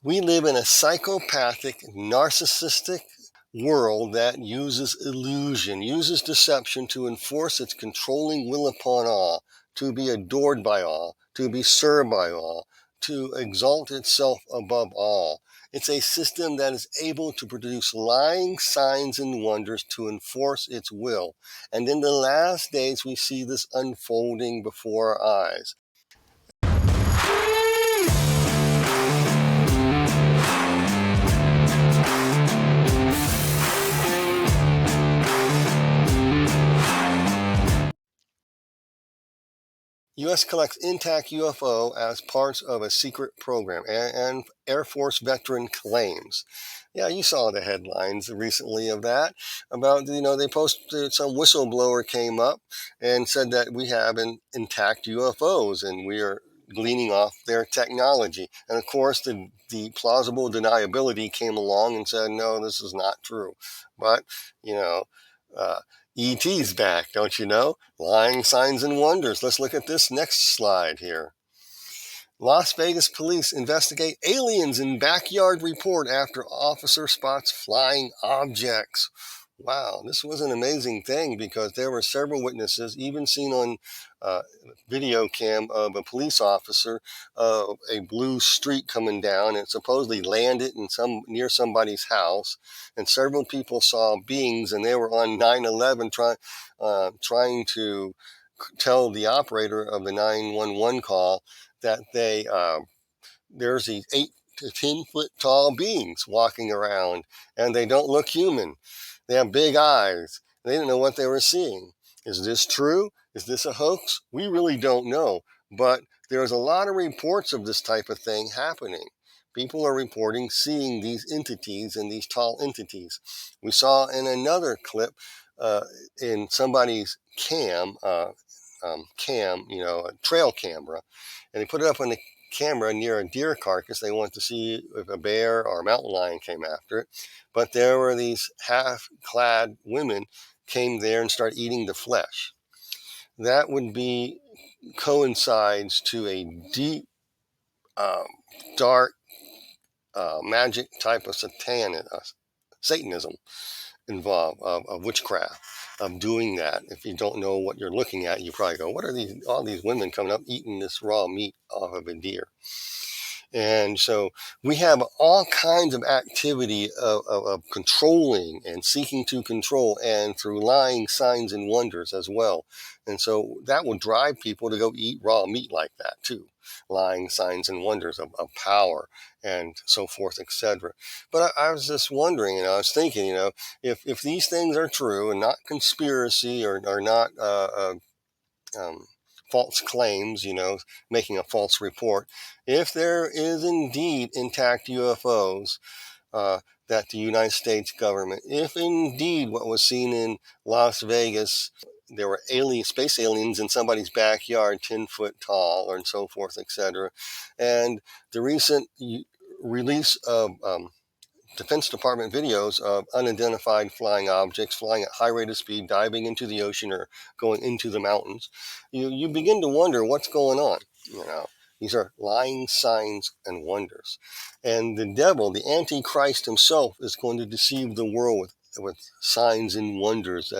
We live in a psychopathic, narcissistic world that uses illusion, uses deception to enforce its controlling will upon all, to be adored by all, to be served by all, to exalt itself above all. It's a system that is able to produce lying signs and wonders to enforce its will. And in the last days, we see this unfolding before our eyes. U.S. collects intact UFO as parts of a secret program, and Air Force veteran claims. Yeah, you saw the headlines recently of that. About, they posted, some whistleblower came up and said that we have intact UFOs and we are gleaning off their technology. And of course, the plausible deniability came along and said, no, this is not true. But, uh, ET's back, don't you know? Lying signs and wonders. Let's look at this next slide here. Las Vegas police investigate aliens in backyard report after officer spots flying objects. Wow, this was an amazing thing because there were several witnesses, even seen on video cam of a police officer, a blue streak coming down, and supposedly landed in near somebody's house. And several people saw beings, and they were on 911 trying to tell the operator of the 911 call that there's these 8 to 10 foot tall beings walking around, and they don't look human. They have big eyes. They didn't know what they were seeing. Is this true? Is this a hoax? We really don't know. But there's a lot of reports of this type of thing happening. People are reporting seeing these entities and these tall entities. We saw in another clip in somebody's a trail camera, and they put it up on the camera near a deer carcass. They wanted to see if a bear or a mountain lion came after it. But there were these half-clad women came there and started eating the flesh. That would coincides to a deep, dark, magic type of Satanism involved, of witchcraft, of doing that. If you don't know what you're looking at, you probably go, what are all these women coming up eating this raw meat off of a deer? And so we have all kinds of activity of controlling and seeking to control, and through lying signs and wonders as well. And so that will drive people to go eat raw meat like that too. Lying signs and wonders of power and so forth, etc. But I was just wondering, I was thinking, if these things are true and not conspiracy or not false claims, making a false report. If there is indeed intact UFOs that the United States government, if indeed what was seen in Las Vegas, there were space aliens in somebody's backyard, 10 foot tall, and so forth, etc. And the recent release of Defense Department videos of unidentified flying objects flying at high rate of speed, diving into the ocean or going into the mountains, you begin to wonder what's going on. These are lying signs and wonders. And the devil, the Antichrist himself, is going to deceive the world with signs and wonders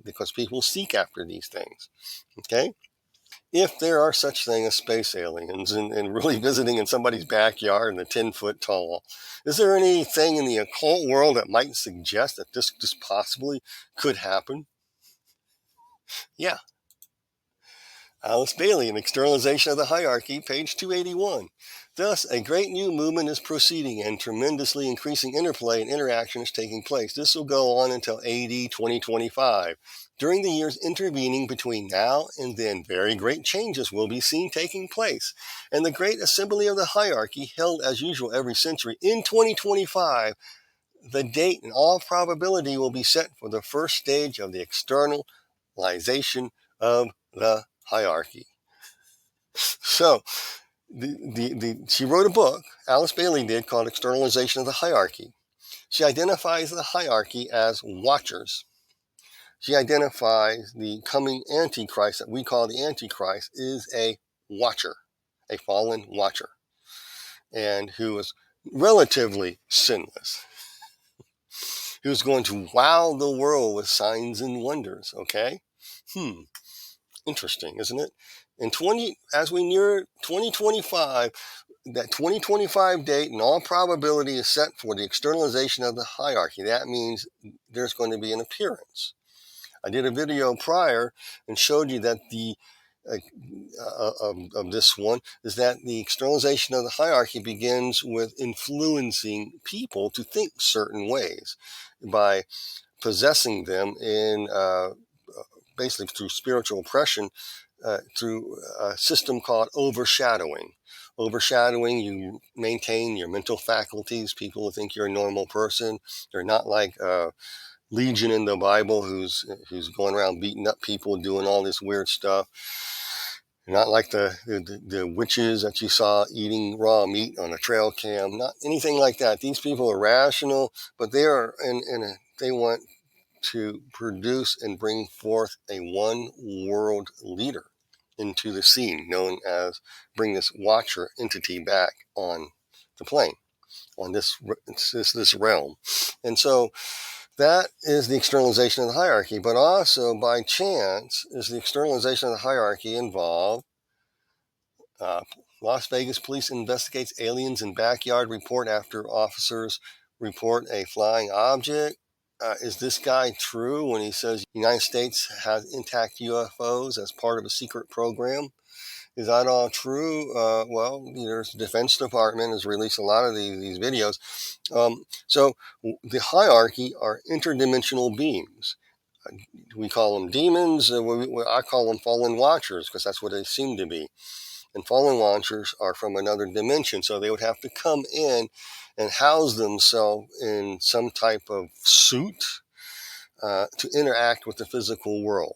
because people seek after these things. Okay? If there are such things as space aliens and really visiting in somebody's backyard and the 10 foot tall, is there anything in the occult world that might suggest that this just possibly could happen? Yeah. Alice Bailey, An Externalization of the Hierarchy, page 281. Thus, a great new movement is proceeding and tremendously increasing interplay and interaction is taking place. This will go on until AD 2025. During the years intervening between now and then, very great changes will be seen taking place. And the great assembly of the hierarchy, held as usual every century, in 2025, the date in all probability will be set for the first stage of the externalization of the hierarchy. So, she wrote a book, Alice Bailey did, called Externalization of the Hierarchy. She identifies the hierarchy as watchers. She identifies the coming Antichrist that we call the Antichrist is a watcher, a fallen watcher, and who is relatively sinless, who's going to wow the world with signs and wonders. Okay? Interesting, isn't it? As we near 2025, that 2025 date in all probability is set for the externalization of the hierarchy. That means there's going to be an appearance. I did a video prior and showed you that the of this one is that the externalization of the hierarchy begins with influencing people to think certain ways by possessing them in basically through spiritual oppression, through a system called overshadowing. Overshadowing, you maintain your mental faculties. People will think you're a normal person. They're not like Legion in the Bible, who's going around beating up people, doing all this weird stuff. They're not like the witches that you saw eating raw meat on a trail cam. Not anything like that. These people are rational, but they are they want to produce and bring forth a one world leader into the scene, known as bring this watcher entity back on the plane, on this realm. And so that is the externalization of the hierarchy. But also, by chance, is the externalization of the hierarchy involved Las Vegas police investigates aliens in backyard report after officers report a flying object? Is this guy true when he says the United States has intact UFOs as part of a secret program? Is that all true? Well, there's the Defense Department has released a lot of these videos. So the hierarchy are interdimensional beings. We call them demons. I call them fallen watchers because that's what they seem to be. And fallen watchers are from another dimension, so they would have to come in and house themselves in some type of suit to interact with the physical world,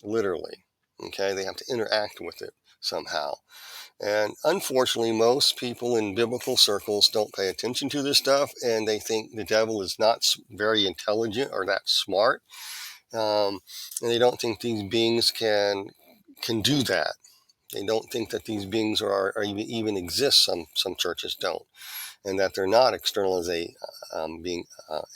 literally. Okay, they have to interact with it somehow. And unfortunately, most people in biblical circles don't pay attention to this stuff, and they think the devil is not very intelligent or that smart, and they don't think these beings can do that. They don't think that these beings are even exist. Some churches don't, and that they're not being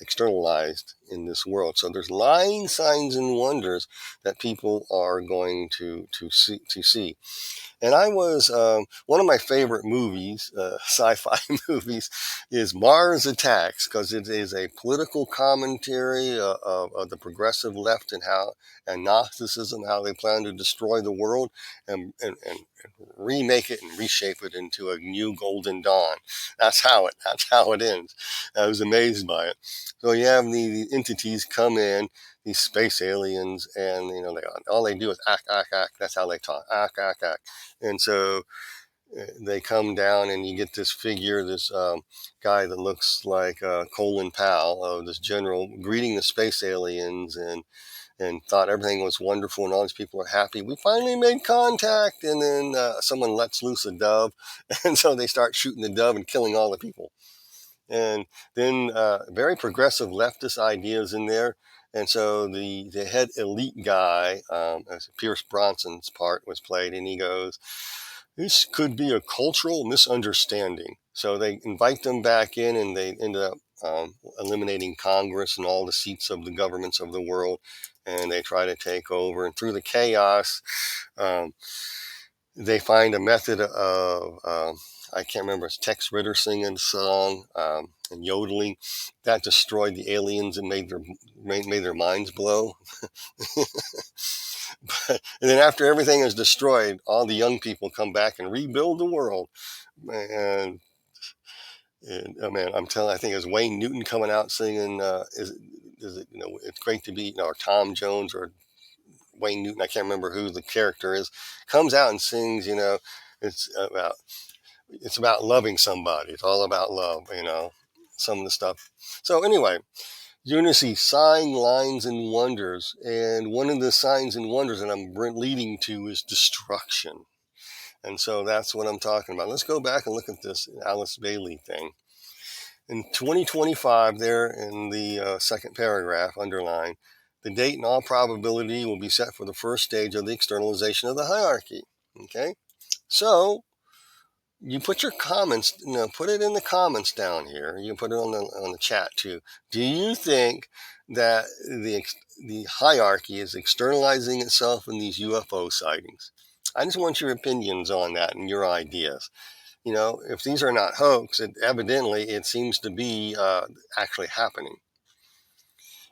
externalized in this world. So there's lying signs and wonders that people are going to see. And I was one of my favorite movies, sci-fi movies, is Mars Attacks, because it is a political commentary of the progressive left and Narcissism, how they plan to destroy the world and remake it and reshape it into a new golden dawn. That's how it ends. I was amazed by it. So you have the entities come in, these space aliens, and all they do is act. That's how they talk. Act. And so they come down, and you get this figure, this guy that looks like Colin Powell, this general, greeting the space aliens and thought everything was wonderful and all these people are happy. We finally made contact, and then someone lets loose a dove, and so they start shooting the dove and killing all the people. And then very progressive leftist ideas in there. And so the head elite guy, as Pierce Bronson's part was played, and he goes, this could be a cultural misunderstanding. So they invite them back in, and they ended up eliminating Congress and all the seats of the governments of the world, and they try to take over. And through the chaos, they find a method of, I can't remember, it's Tex Ritter singing a song and yodeling that destroyed the aliens and made their minds blow. And then after everything is destroyed, all the young people come back and rebuild the world. And oh man, I think it was Wayne Newton coming out singing, is it, it's great to be, or Tom Jones or Wayne Newton, I can't remember who the character is, comes out and sings, it's about loving somebody. It's all about love, some of the stuff. So anyway, you're going to see sign, lines, and wonders. And one of the signs and wonders that I'm leading to is destruction. And so that's what I'm talking about. Let's go back and look at this Alice Bailey thing. In 2025, there in the second paragraph, underlined, the date in all probability will be set for the first stage of the externalization of the hierarchy. Okay? So you put your comments, put it in the comments down here. You can put it on the chat too. Do you think that the hierarchy is externalizing itself in these UFO sightings? I just want your opinions on that and your ideas. If these are not hoax, evidently it seems to be actually happening.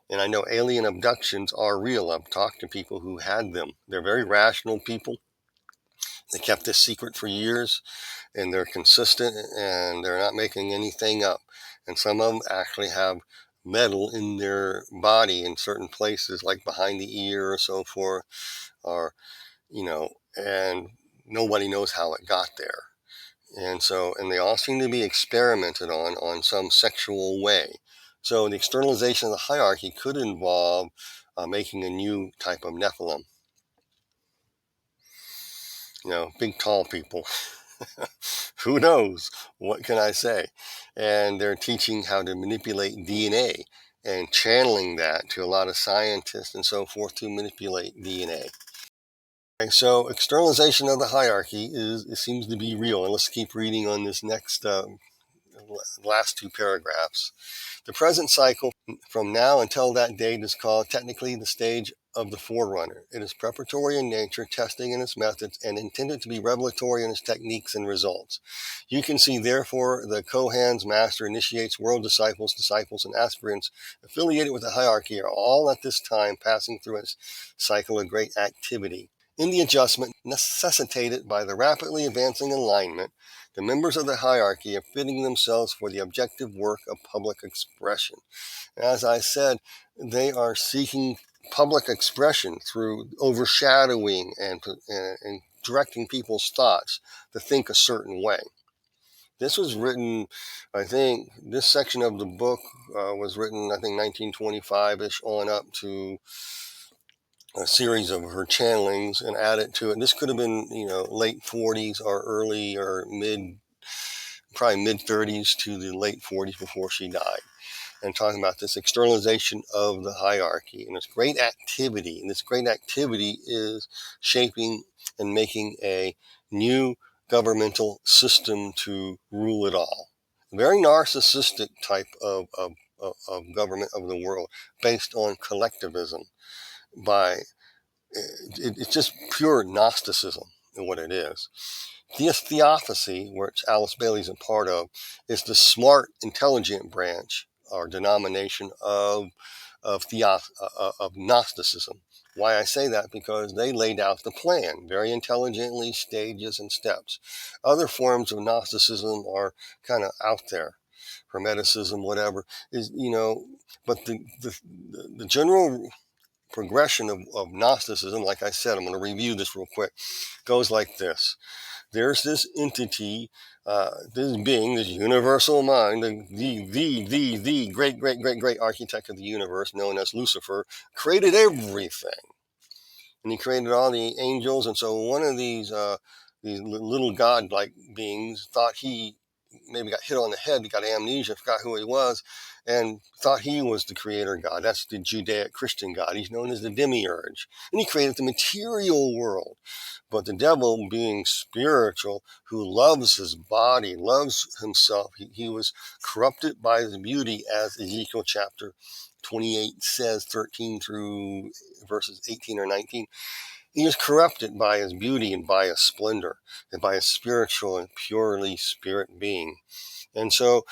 And I know alien abductions are real. I've talked to people who had them. They're very rational people. They kept this secret for years, and they're consistent, and they're not making anything up. And some of them actually have metal in their body in certain places, like behind the ear or so forth, or, and nobody knows how it got there. And they all seem to be experimented on some sexual way. So the externalization of the hierarchy could involve making a new type of Nephilim. Big tall people. Who knows? What can I say? And they're teaching how to manipulate DNA and channeling that to a lot of scientists and so forth to manipulate DNA. Okay, so externalization of the hierarchy it seems to be real. And let's keep reading on this next last two paragraphs. The present cycle from now until that date is called technically the stage of the forerunner. It is preparatory in nature, testing in its methods, and intended to be revelatory in its techniques and results. You can see, therefore, the Kohan's master initiates world disciples, and aspirants affiliated with the hierarchy are all at this time passing through its cycle of great activity. In the adjustment necessitated by the rapidly advancing alignment, the members of the hierarchy are fitting themselves for the objective work of public expression. As I said, they are seeking public expression through overshadowing and directing people's thoughts to think a certain way. This was written, I think, this section of the book was written, I think, 1925-ish on up to a series of her channelings and added to it. This could have been, late 40s or early or probably mid 30s to the late 40s before she died. And talking about this externalization of the hierarchy and this great activity. And this great activity is shaping and making a new governmental system to rule it all. Very narcissistic type of government of the world based on collectivism. It's just pure Gnosticism in what it is. Theosophy, which Alice Bailey's a part of, is the smart, intelligent branch or denomination of Gnosticism. Why I say that? Because they laid out the plan very intelligently, stages and steps. Other forms of Gnosticism are kind of out there, Hermeticism, whatever is, but the general progression of Gnosticism, like I said, I'm going to review this real quick, goes like this. There's this entity, this being, this universal mind, the great architect of the universe, known as Lucifer, created everything. And he created all the angels. And so one of these little god-like beings thought he maybe got hit on the head, he got amnesia, forgot who he was, and thought he was the creator God. That's the Judaic Christian God. He's known as the demiurge. And he created the material world. But the devil, being spiritual, who loves his body, loves himself, he was corrupted by his beauty, as Ezekiel chapter 28 says, 13 through verses 18 or 19. He was corrupted by his beauty and by his splendor and by his spiritual and purely spirit being. And so,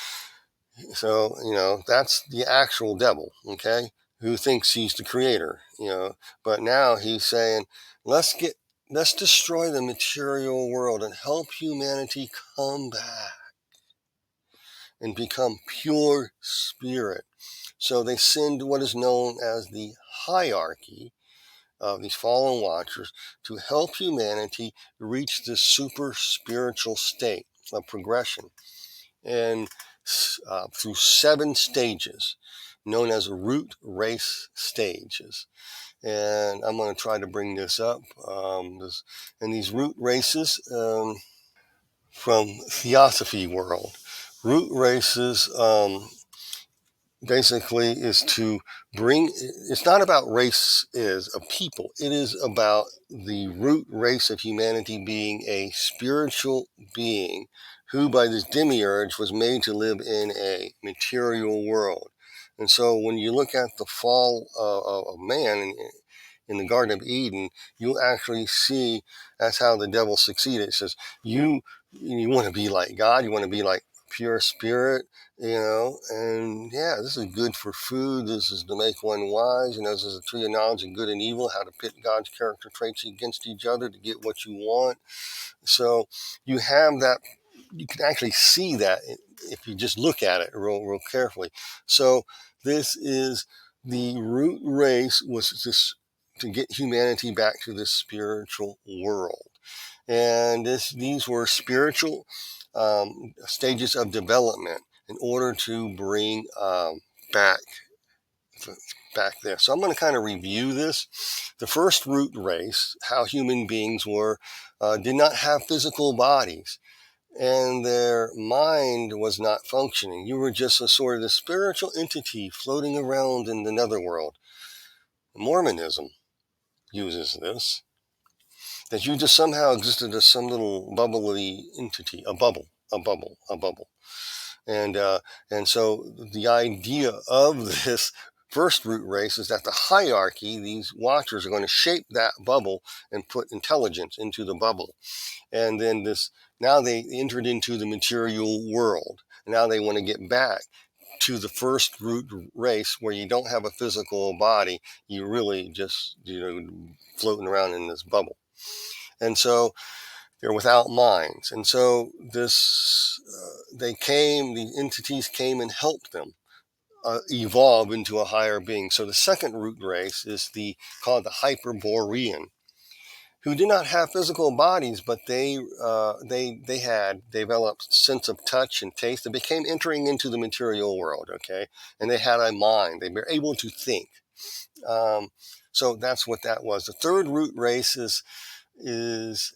that's the actual devil, okay, who thinks he's the creator, but now he's saying, let's destroy the material world and help humanity come back and become pure spirit. So they send what is known as the hierarchy of these fallen watchers to help humanity reach this super spiritual state of progression, and through 7 stages known as root race stages. And I'm going to try to bring this up. And these root races from Theosophy world, root races basically is to bring, it's not about race is of people, it is about the root race of humanity being a spiritual being who by this demiurge was made to live in a material world. And so when you look at the fall of man in the Garden of Eden, you'll actually see that's how the devil succeeded. It says, you want to be like God, you want to be like pure spirit, and yeah, this is good for food. This is to make one wise. This is a tree of knowledge of good and evil, how to pit God's character traits against each other to get what you want. So you have that, you can actually see that if you just look at it real carefully. So this is the root race, was this to get humanity back to this spiritual world. And these were spiritual stages of development in order to bring back there. So I'm going to kind of review this. The first root race, how human beings did not have physical bodies, and their mind was not functioning. You were just a sort of the spiritual entity floating around in the netherworld. Mormonism uses this, that you just somehow existed as some little bubbly entity, a bubble. And so the idea of this first root race is that the hierarchy, these watchers, are going to shape that bubble and put intelligence into the bubble. And then now they entered into the material world. Now they want to get back to the first root race where you don't have a physical body. You really just, floating around in this bubble. And so they're without minds. And so the entities came and helped them evolve into a higher being. So the second root race is called the Hyperborean, who did not have physical bodies, but they had developed sense of touch and taste. They became entering into the material world, okay? And they had a mind. They were able to think. So that's what that was. The third root race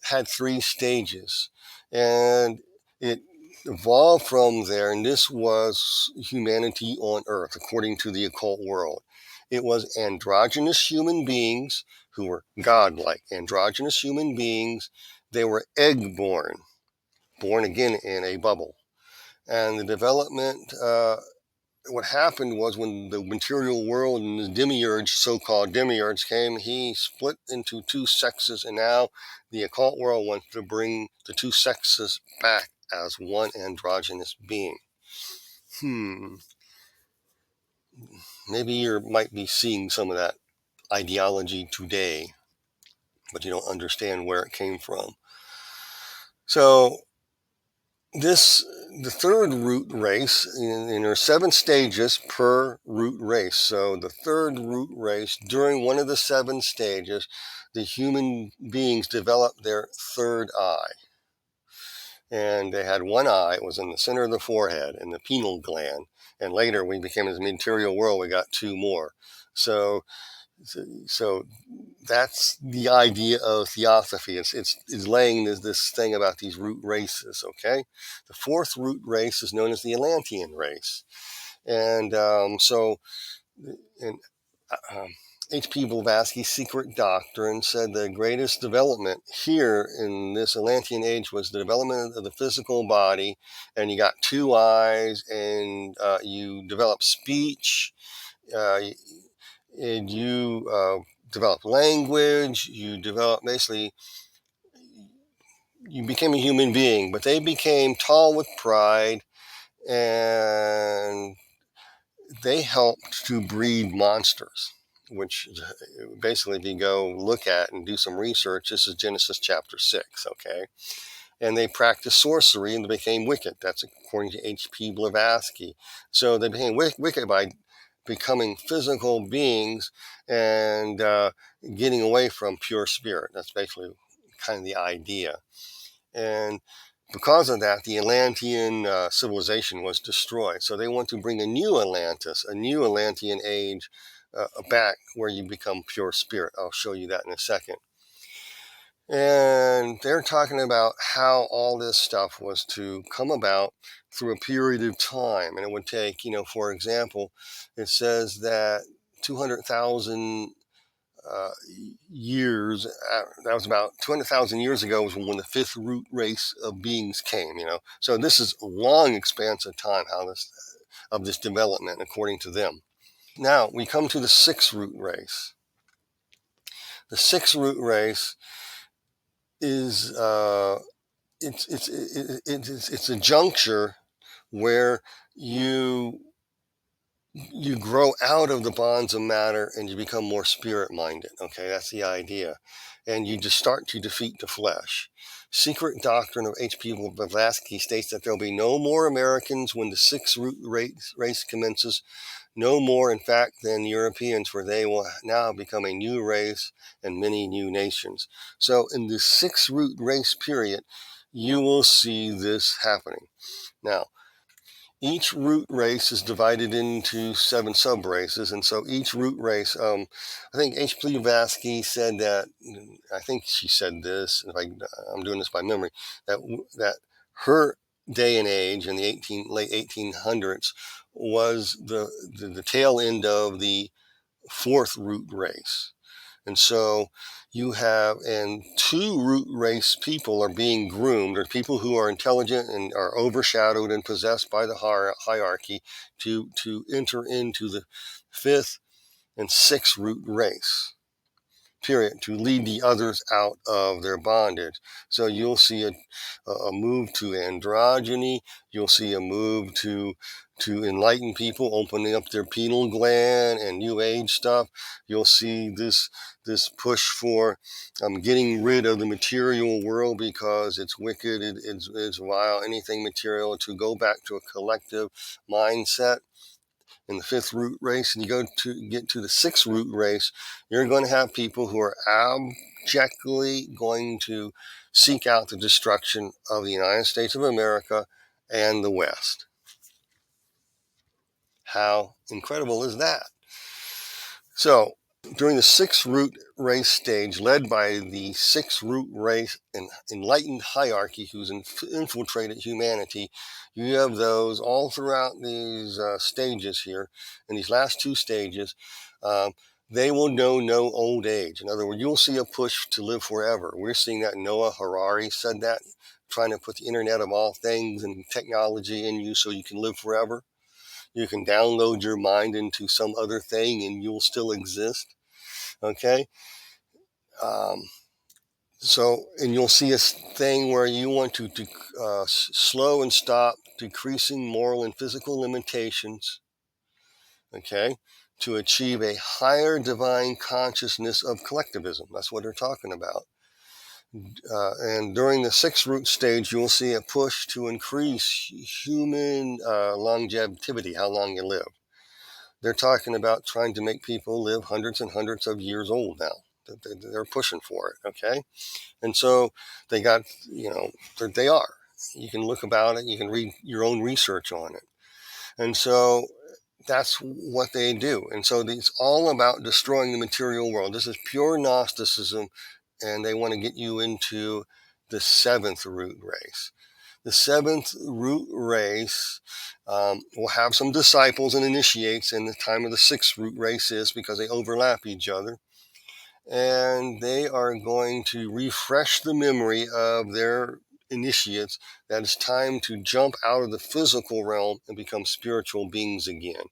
had 3 stages, and it evolved from there, and this was humanity on Earth, according to the occult world. It was androgynous human beings who were godlike, androgynous human beings. They were egg-born, born again in a bubble. And the development, what happened was when the material world and the demiurge, so-called demiurge, came, he split into 2 sexes, and now the occult world wants to bring the 2 sexes back as one androgynous being. Maybe you might be seeing some of that ideology today, but you don't understand where it came from. So the third root race, and there are 7 stages per root race. So the third root race, during one of the 7 stages, the human beings developed their third eye. And they had one eye, it was in the center of the forehead, in the pineal gland. And later, when we became in the material world, we got 2 more. So that's the idea of theosophy. It's laying this thing about these root races, okay? The fourth root race is known as the Atlantean race. And H.P. Blavatsky's Secret Doctrine said the greatest development here in this Atlantean age was the development of the physical body, and you got 2 eyes, and you develop speech, and you develop language, you became a human being, but they became tall with pride, and they helped to breed monsters, which basically, if you go look at and do some research, this is Genesis chapter 6, okay? And they practiced sorcery and they became wicked. That's according to H.P. Blavatsky. So they became wicked by becoming physical beings and getting away from pure spirit. That's basically kind of the idea. And because of that, the Atlantean civilization was destroyed. So they want to bring a new Atlantis, a new Atlantean age back where you become pure spirit. I'll show you that in a second. And they're talking about how all this stuff was to come about through a period of time. And it would take, for example, it says that 200,000 years, that was about 200,000 years ago, was when the fifth root race of beings came, So this is a long expanse of time, of this development, according to them. Now we come to the sixth root race. The sixth root race is it's a juncture where you grow out of the bonds of matter and you become more spirit minded. Okay, that's the idea. And you just start to defeat the flesh. Secret Doctrine of H.P. Blavatsky states that there'll be no more Americans when the sixth root race commences. No more, in fact, than Europeans, for they will now become a new race and many new nations. So in the sixth root race period, you will see this happening. Now, each root race is divided into 7 sub-races, and so each root race, I think H.P. Blavatsky said that, I think she said this, if I'm doing this by memory, that her day and age in the late 1800s was the tail end of the fourth root race. And so you have, and 2 root race people are being groomed, or people who are intelligent and are overshadowed and possessed by the hierarchy to enter into the 5th and 6th root race, period, to lead the others out of their bondage. So you'll see a move to androgyny. You'll see a move to enlighten people, opening up their pineal gland and new age stuff. You'll see this push for getting rid of the material world because it's wicked, it's vile, anything material, to go back to a collective mindset. In the 5th root race, and you get to the 6th root race, you're going to have people who are abjectly going to seek out the destruction of the United States of America and the West. How incredible is that? So, during the 6th root race stage, led by the 6th root race and enlightened hierarchy who's infiltrated humanity, you have those all throughout these stages here. In these last 2 stages, they will know no old age. In other words, you'll see a push to live forever. We're seeing that. Noah Harari said that, trying to put the Internet of all things and technology in you so you can live forever. You can download your mind into some other thing and you'll still exist. Okay? And you'll see a thing where you want to slow and stop decreasing moral and physical limitations, okay, to achieve a higher divine consciousness of collectivism. That's what they're talking about. And during the 6th root stage, you'll see a push to increase human longevity, how long you live. They're talking about trying to make people live hundreds and hundreds of years old now. They're pushing for it, okay? And so they got, they are. You can look about it. You can read your own research on it. And so that's what they do. And so it's all about destroying the material world. This is pure Gnosticism, and they want to get you into the 7th root race. The 7th root race will have some disciples and initiates, and the time of the 6th root race is because they overlap each other. And they are going to refresh the memory of their initiates that it's time to jump out of the physical realm and become spiritual beings again.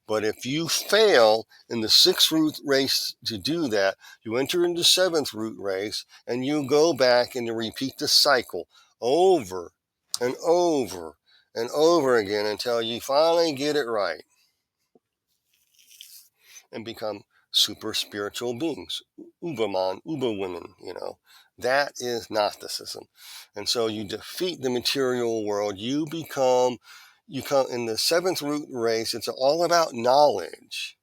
But if you fail in the 6th root race to do that, you enter into 7th root race and you go back and you repeat the cycle over and over and over again until you finally get it right and become super spiritual beings, Uberman, Uber women, that is Gnosticism. And so you defeat the material world. You come in the 7th root race. It's all about knowledge,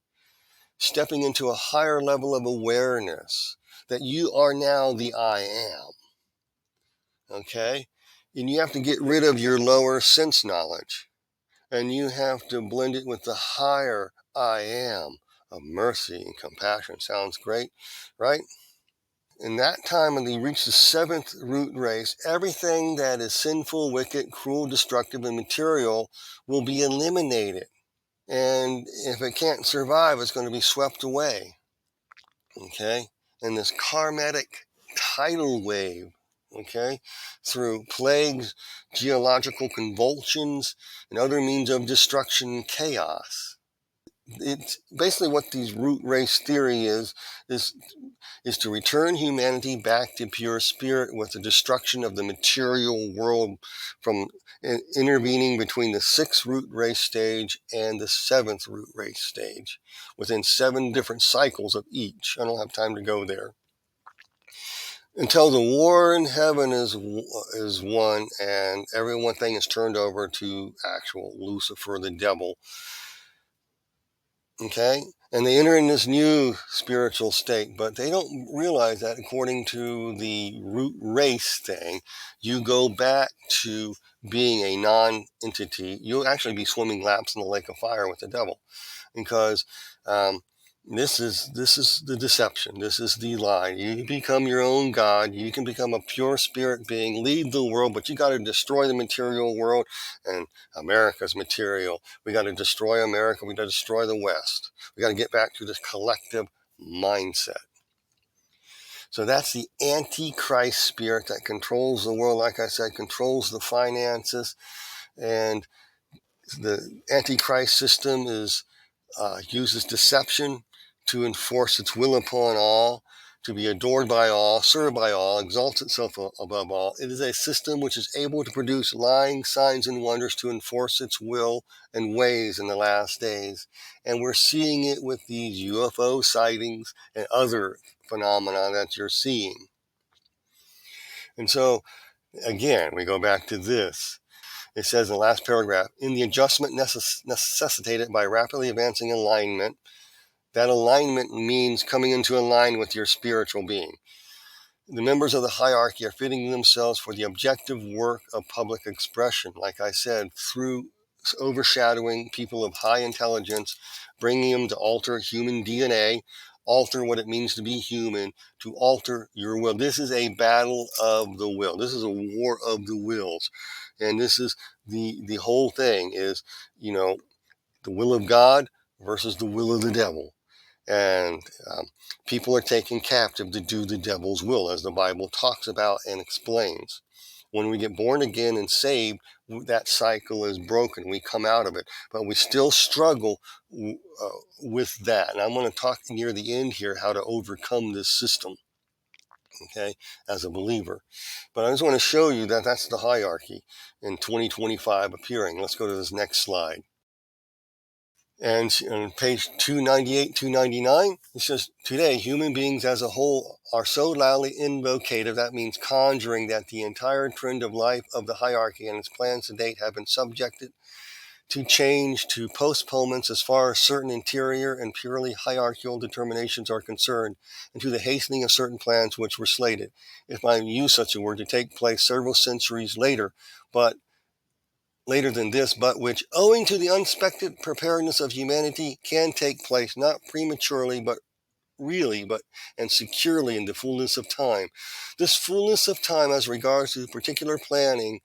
stepping into a higher level of awareness that you are now the I am. Okay? And you have to get rid of your lower sense knowledge. And you have to blend it with the higher I am of mercy and compassion. Sounds great, right? in that time when they reach the 7th root race, everything that is sinful, wicked, cruel, destructive, and material will be eliminated. And if it can't survive, it's going to be swept away. Okay? And this karmatic tidal wave, okay, through plagues, geological convulsions, and other means of destruction and chaos. It's basically what these root race theory is to return humanity back to pure spirit with the destruction of the material world from intervening between the 6th root race stage and the 7th root race stage within 7 different cycles of each. I don't have time to go there. Until the war in heaven is won and everything is turned over to actual Lucifer, the devil. Okay? And they enter in this new spiritual state, but they don't realize that according to the root race thing, you go back to being a non-entity. You'll actually be swimming laps in the lake of fire with the devil, because this is the deception. This is the lie. You become your own God. You can become a pure spirit being, lead the world, but you got to destroy the material world and America's material. We got to destroy America. We got to destroy the West. We got to get back to this collective mindset. So that's the Antichrist spirit that controls the world. Like I said, controls the finances, and the Antichrist system uses deception to enforce its will upon all, to be adored by all, served by all, exalts itself above all. It is a system which is able to produce lying signs and wonders to enforce its will and ways in the last days. And we're seeing it with these UFO sightings and other phenomena that you're seeing. And so, again, we go back to this. It says in the last paragraph, in the adjustment necessitated by rapidly advancing alignment, that alignment means coming into line with your spiritual being. The members of the hierarchy are fitting themselves for the objective work of public expression, like I said, through overshadowing people of high intelligence, bringing them to alter human DNA, alter what it means to be human, to alter your will. This is a battle of the will. This is a war of the wills. And this is the whole thing is, the will of God versus the will of the devil. And people are taken captive to do the devil's will, as the Bible talks about and explains. When we get born again and saved, that cycle is broken. We come out of it. But we still struggle with that. And I'm going to talk near the end here how to overcome this system, okay, as a believer. But I just want to show you that that's the hierarchy in 2025 appearing. Let's go to this next slide. And on page 298, 299, it says, today, human beings as a whole are so loudly invocative, that means conjuring, that the entire trend of life of the hierarchy and its plans to date have been subjected to change, to postponements as far as certain interior and purely hierarchical determinations are concerned, and to the hastening of certain plans which were slated, if I use such a word, to take place several centuries later, later than this, but which, owing to the unexpected preparedness of humanity, can take place not prematurely, but really, and securely in the fullness of time. This fullness of time, as regards to the particular planning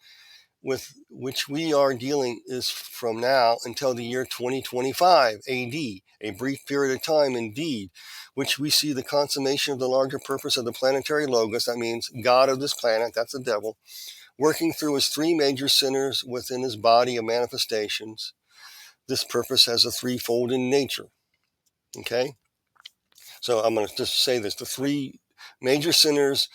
with which we are dealing, is from now until the year 2025 AD, a brief period of time indeed, which we see the consummation of the larger purpose of the planetary logos, that means God of this planet, that's the devil, working through his 3 major centers within his body of manifestations. This purpose has a threefold in nature. Okay? So I'm going to just say this. The 3 major centers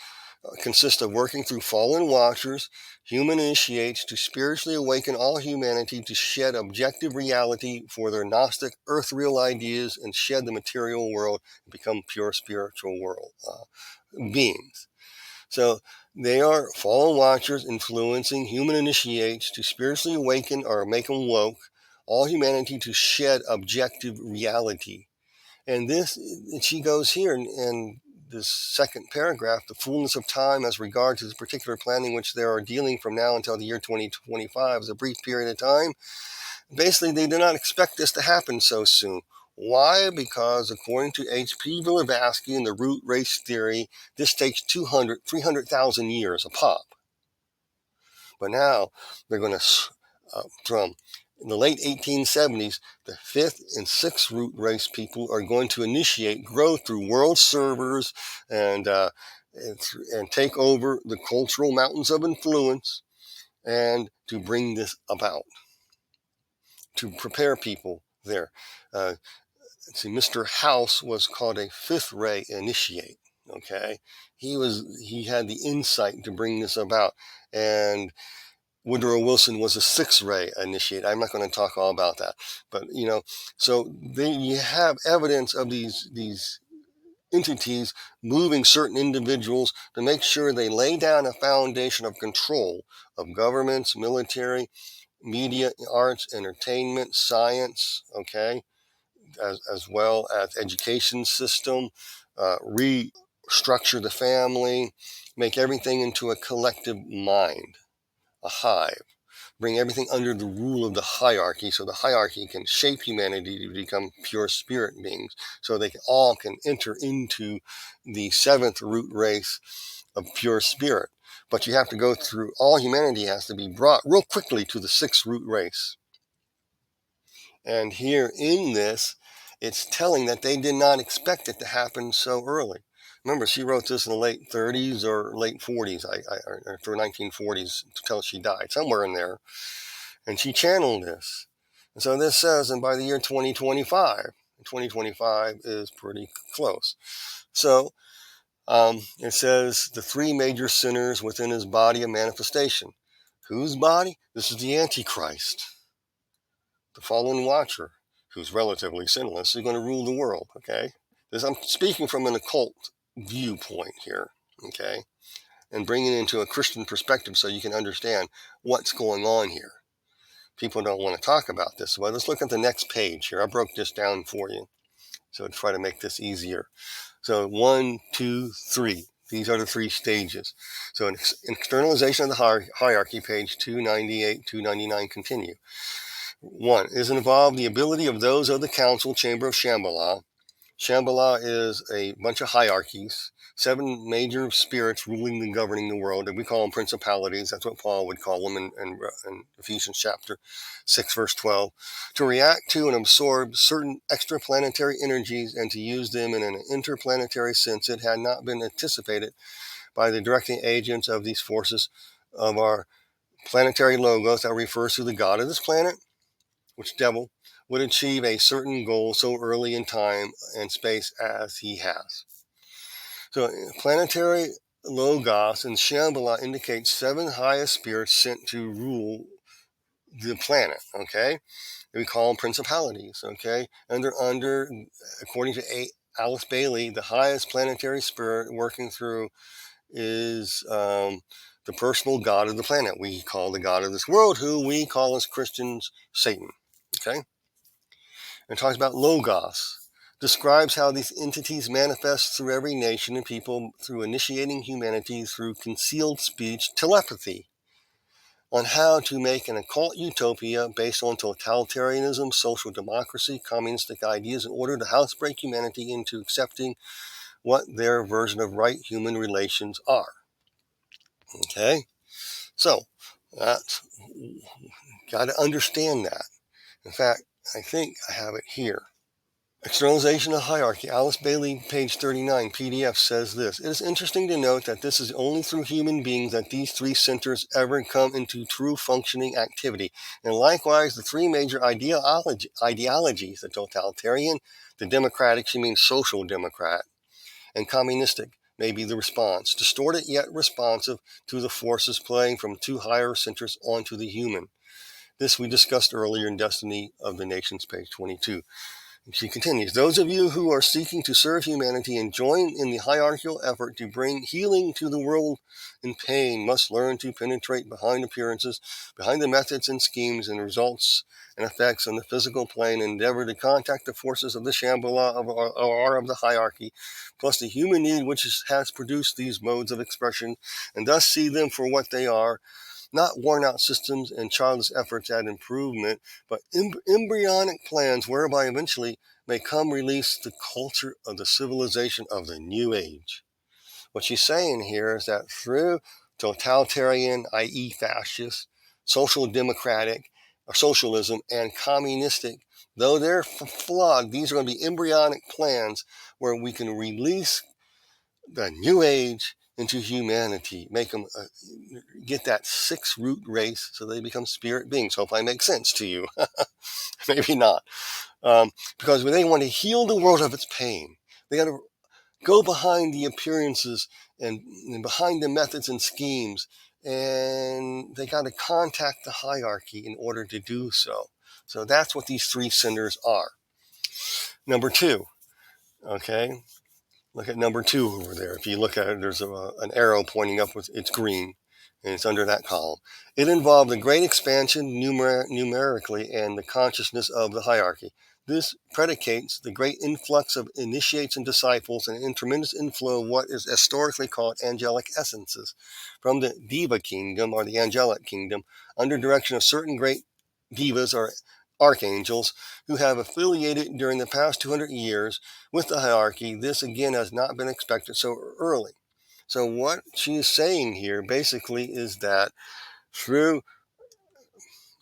consist of working through fallen watchers, human initiates, to spiritually awaken all humanity to shed objective reality for their Gnostic earth-real ideas and shed the material world and become pure spiritual world beings. So they are fallen watchers influencing human initiates to spiritually awaken or make them woke, all humanity to shed objective reality. And she goes here in this second paragraph, the fullness of time as regard to the particular planning which they are dealing from now until the year 2025 is a brief period of time. Basically, they do not expect this to happen so soon. Why? Because according to H.P. Blavatsky and the root race theory, this takes 300,000 years a pop. But now they're going to, from the late 1870s, the fifth and sixth root race people are going to initiate growth through world servers and take over the cultural mountains of influence, and to bring this about, to prepare people there. Mr. House was called a fifth ray initiate. Okay, he had the insight to bring this about, and Woodrow Wilson was a sixth ray initiate. I'm not going to talk all about that, but so you have evidence of these entities moving certain individuals to make sure they lay down a foundation of control of governments, military, media, arts, entertainment, science, okay, as well as education system, restructure the family, make everything into a collective mind, a hive. Bring everything under the rule of the hierarchy, so the hierarchy can shape humanity to become pure spirit beings, so they all can enter into the seventh root race of pure spirit. But you have to go through, all humanity has to be brought real quickly to the sixth root race. And here in this, it's telling that they did not expect it to happen so early. Remember, she wrote this in the late 30s or late 40s, or 1940s, until she died, somewhere in there. And she channeled this. And so this says, and by the year 2025 is pretty close. So it says the three major sinners within his body of manifestation. Whose body? This is the Antichrist, the fallen watcher, who's relatively sinless, is going to rule the world, okay? I'm speaking from an occult viewpoint here, okay? And bringing it into a Christian perspective so you can understand what's going on here. People don't want to talk about this, but let's look at the next page here. I broke this down for you, so try to make this easier. So 1, 2, 3. These are the three stages. So an externalization of the hierarchy, page 298, 299, continue. 1 is involved the ability of those of the council chamber of Shambhala. Shambhala is a bunch of hierarchies, 7 major spirits ruling and governing the world, and we call them principalities. That's what Paul would call them in Ephesians chapter 6, verse 12, to react to and absorb certain extraplanetary energies and to use them in an interplanetary sense. It had not been anticipated by the directing agents of these forces of our planetary logos that refers to the god of this planet, which devil would achieve a certain goal so early in time and space as he has. So planetary logos and Shambhala indicates 7 highest spirits sent to rule the planet, okay? We call them principalities, okay? And they're under, according to Alice Bailey, the highest planetary spirit working through is the personal god of the planet. We call the god of this world, who we call as Christians Satan, okay? And talks about logos, describes how these entities manifest through every nation and people through initiating humanity through concealed speech telepathy, on how to make an occult utopia based on totalitarianism, social democracy, communistic ideas in order to housebreak humanity into accepting what their version of right human relations are. Okay? So, that's got to understand that. In fact, I think I have it here. Externalization of hierarchy. Alice Bailey, page 39, PDF, says this. It is interesting to note that this is only through human beings that these 3 centers ever come into true functioning activity. And likewise, the 3 major ideologies, the totalitarian, the democratic, she means social democrat, and communistic, may be the response, distorted yet responsive to the forces playing from 2 higher centers onto the human. This we discussed earlier in Destiny of the Nations, page 22. She continues, those of you who are seeking to serve humanity and join in the hierarchical effort to bring healing to the world in pain must learn to penetrate behind appearances, behind the methods and schemes and results and effects on the physical plane, and endeavor to contact the forces of the Shambhala of the hierarchy, plus the human need which has produced these modes of expression, and thus see them for what they are, not worn-out systems and childless efforts at improvement, but embryonic plans whereby eventually may come release the culture of the civilization of the New Age. What she's saying here is that through totalitarian, i.e. fascist, social democratic, or socialism, and communistic, though they're flawed, these are going to be embryonic plans where we can release the New Age into humanity, make them get that sixth root race so they become spirit beings. Hope I make sense to you. Maybe not. Because they want to heal the world of its pain. They got to go behind the appearances and behind the methods and schemes, and they got to contact the hierarchy in order to do so. So that's what these three centers are. Number two, okay, look at number two over there. If you look at it, there's an arrow pointing upwards. It's green, and it's under that column. It involved a great expansion numerically and the consciousness of the hierarchy. This predicates the great influx of initiates and disciples and a tremendous inflow of what is historically called angelic essences from the Deva kingdom or the angelic kingdom under direction of certain great divas or archangels who have affiliated during the past 200 years with the hierarchy. This again has not been expected so early. So what she is saying here basically is that through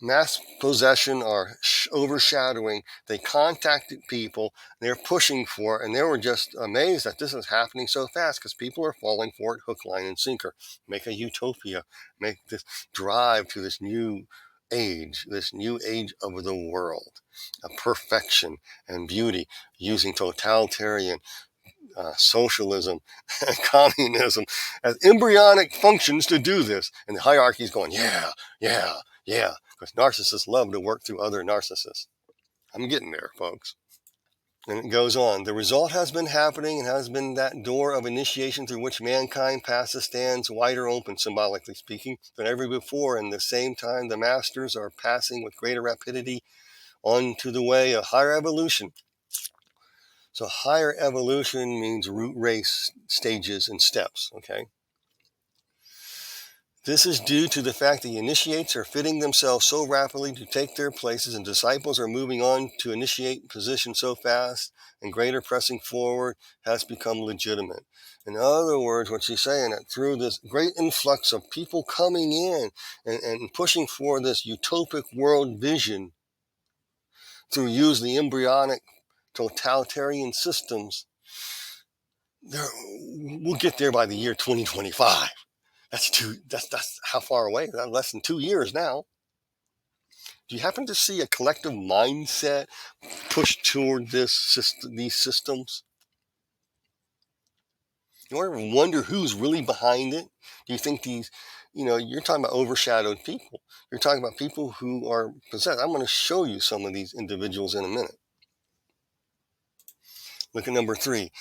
mass possession or overshadowing, they contacted people, they're pushing for it, and they were just amazed that this is happening so fast because people are falling for it hook, line, and sinker. Make a utopia, make this drive to this new age of the world, a perfection and beauty using totalitarian socialism and communism as embryonic functions to do this. And the hierarchy is going, yeah, yeah, yeah, because narcissists love to work through other narcissists. I'm getting there, folks. And it goes on. The result has been happening and has been that door of initiation through which mankind passes stands wider open, symbolically speaking, than ever before. And at the same time, the masters are passing with greater rapidity on to the way of higher evolution. So higher evolution means root race stages and steps, okay? This is due to the fact the initiates are fitting themselves so rapidly to take their places and disciples are moving on to initiate position so fast and greater pressing forward has become legitimate. In other words, what she's saying that through this great influx of people coming in and pushing for this utopic world vision through use the embryonic totalitarian systems, we'll get there by the year 2025. That's how far away? That's less than 2 years now. Do you happen to see a collective mindset push toward these systems? You ever wonder who's really behind it? Do you think you're talking about overshadowed people. You're talking about people who are possessed. I'm going to show you some of these individuals in a minute. Look at number 3.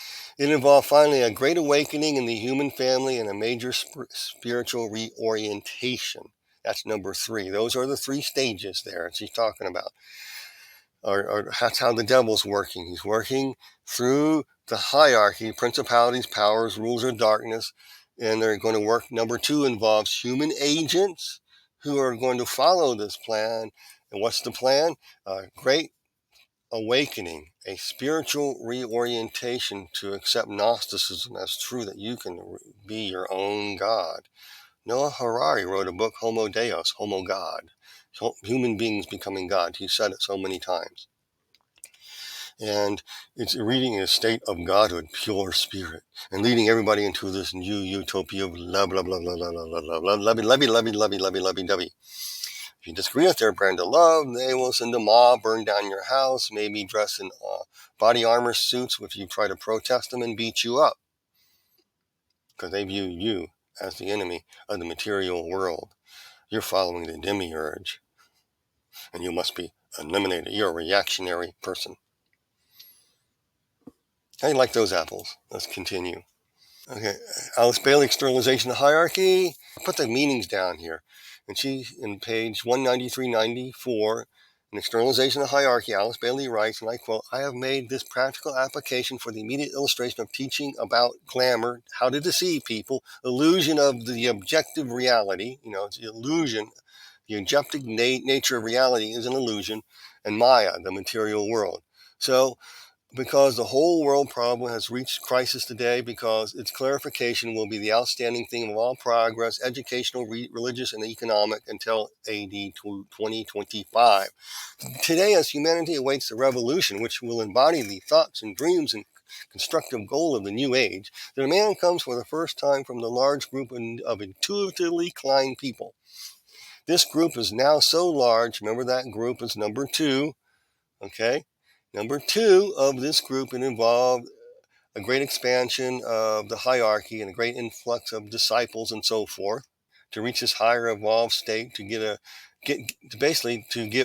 It involved finally a great awakening in the human family and a major spiritual reorientation. That's number 3. Those are the 3 stages there she's talking about. Or that's how the devil's working. He's working through the hierarchy, principalities, powers, rulers of darkness, and they're going to work. Number 2 involves human agents who are going to follow this plan. And what's the plan? Great awakening, a spiritual reorientation to accept Gnosticism as true, that you can be your own God. Noah Harari wrote a book, Homo Deus, Homo God, human beings becoming God. He said it so many times. And it's reading a state of godhood, pure spirit, and leading everybody into this new utopia of love, love, love, love, love, love, love, love, love, lovey, lovey, lovey, lovey, lovey, lovey, lovey. If you disagree with their brand of love, they will send a mob, burn down your house, maybe dress in body armor suits if you try to protest them, and beat you up. Because they view you as the enemy of the material world. You're following the demiurge. And you must be eliminated. You're a reactionary person. How do you like those apples? Let's continue. Okay, Alice Bailey, Externalization of Hierarchy. Put the meanings down here. And she, in page 193-94, in Externalization of Hierarchy, Alice Bailey writes, and I quote, I have made this practical application for the immediate illustration of teaching about glamour, how to deceive people, illusion of the objective reality, it's the illusion, the objective nature of reality is an illusion, and Maya, the material world. So, because the whole world problem has reached crisis today, because its clarification will be the outstanding theme of all progress, educational, religious, and economic, until AD 2025. Today, as humanity awaits the revolution, which will embody the thoughts and dreams and constructive goal of the new age, the demand comes for the first time from the large group of intuitively inclined people. This group is now so large, remember that group is number 2, okay? Number 2 of this group, it involved a great expansion of the hierarchy and a great influx of disciples and so forth to reach this higher evolved state, to get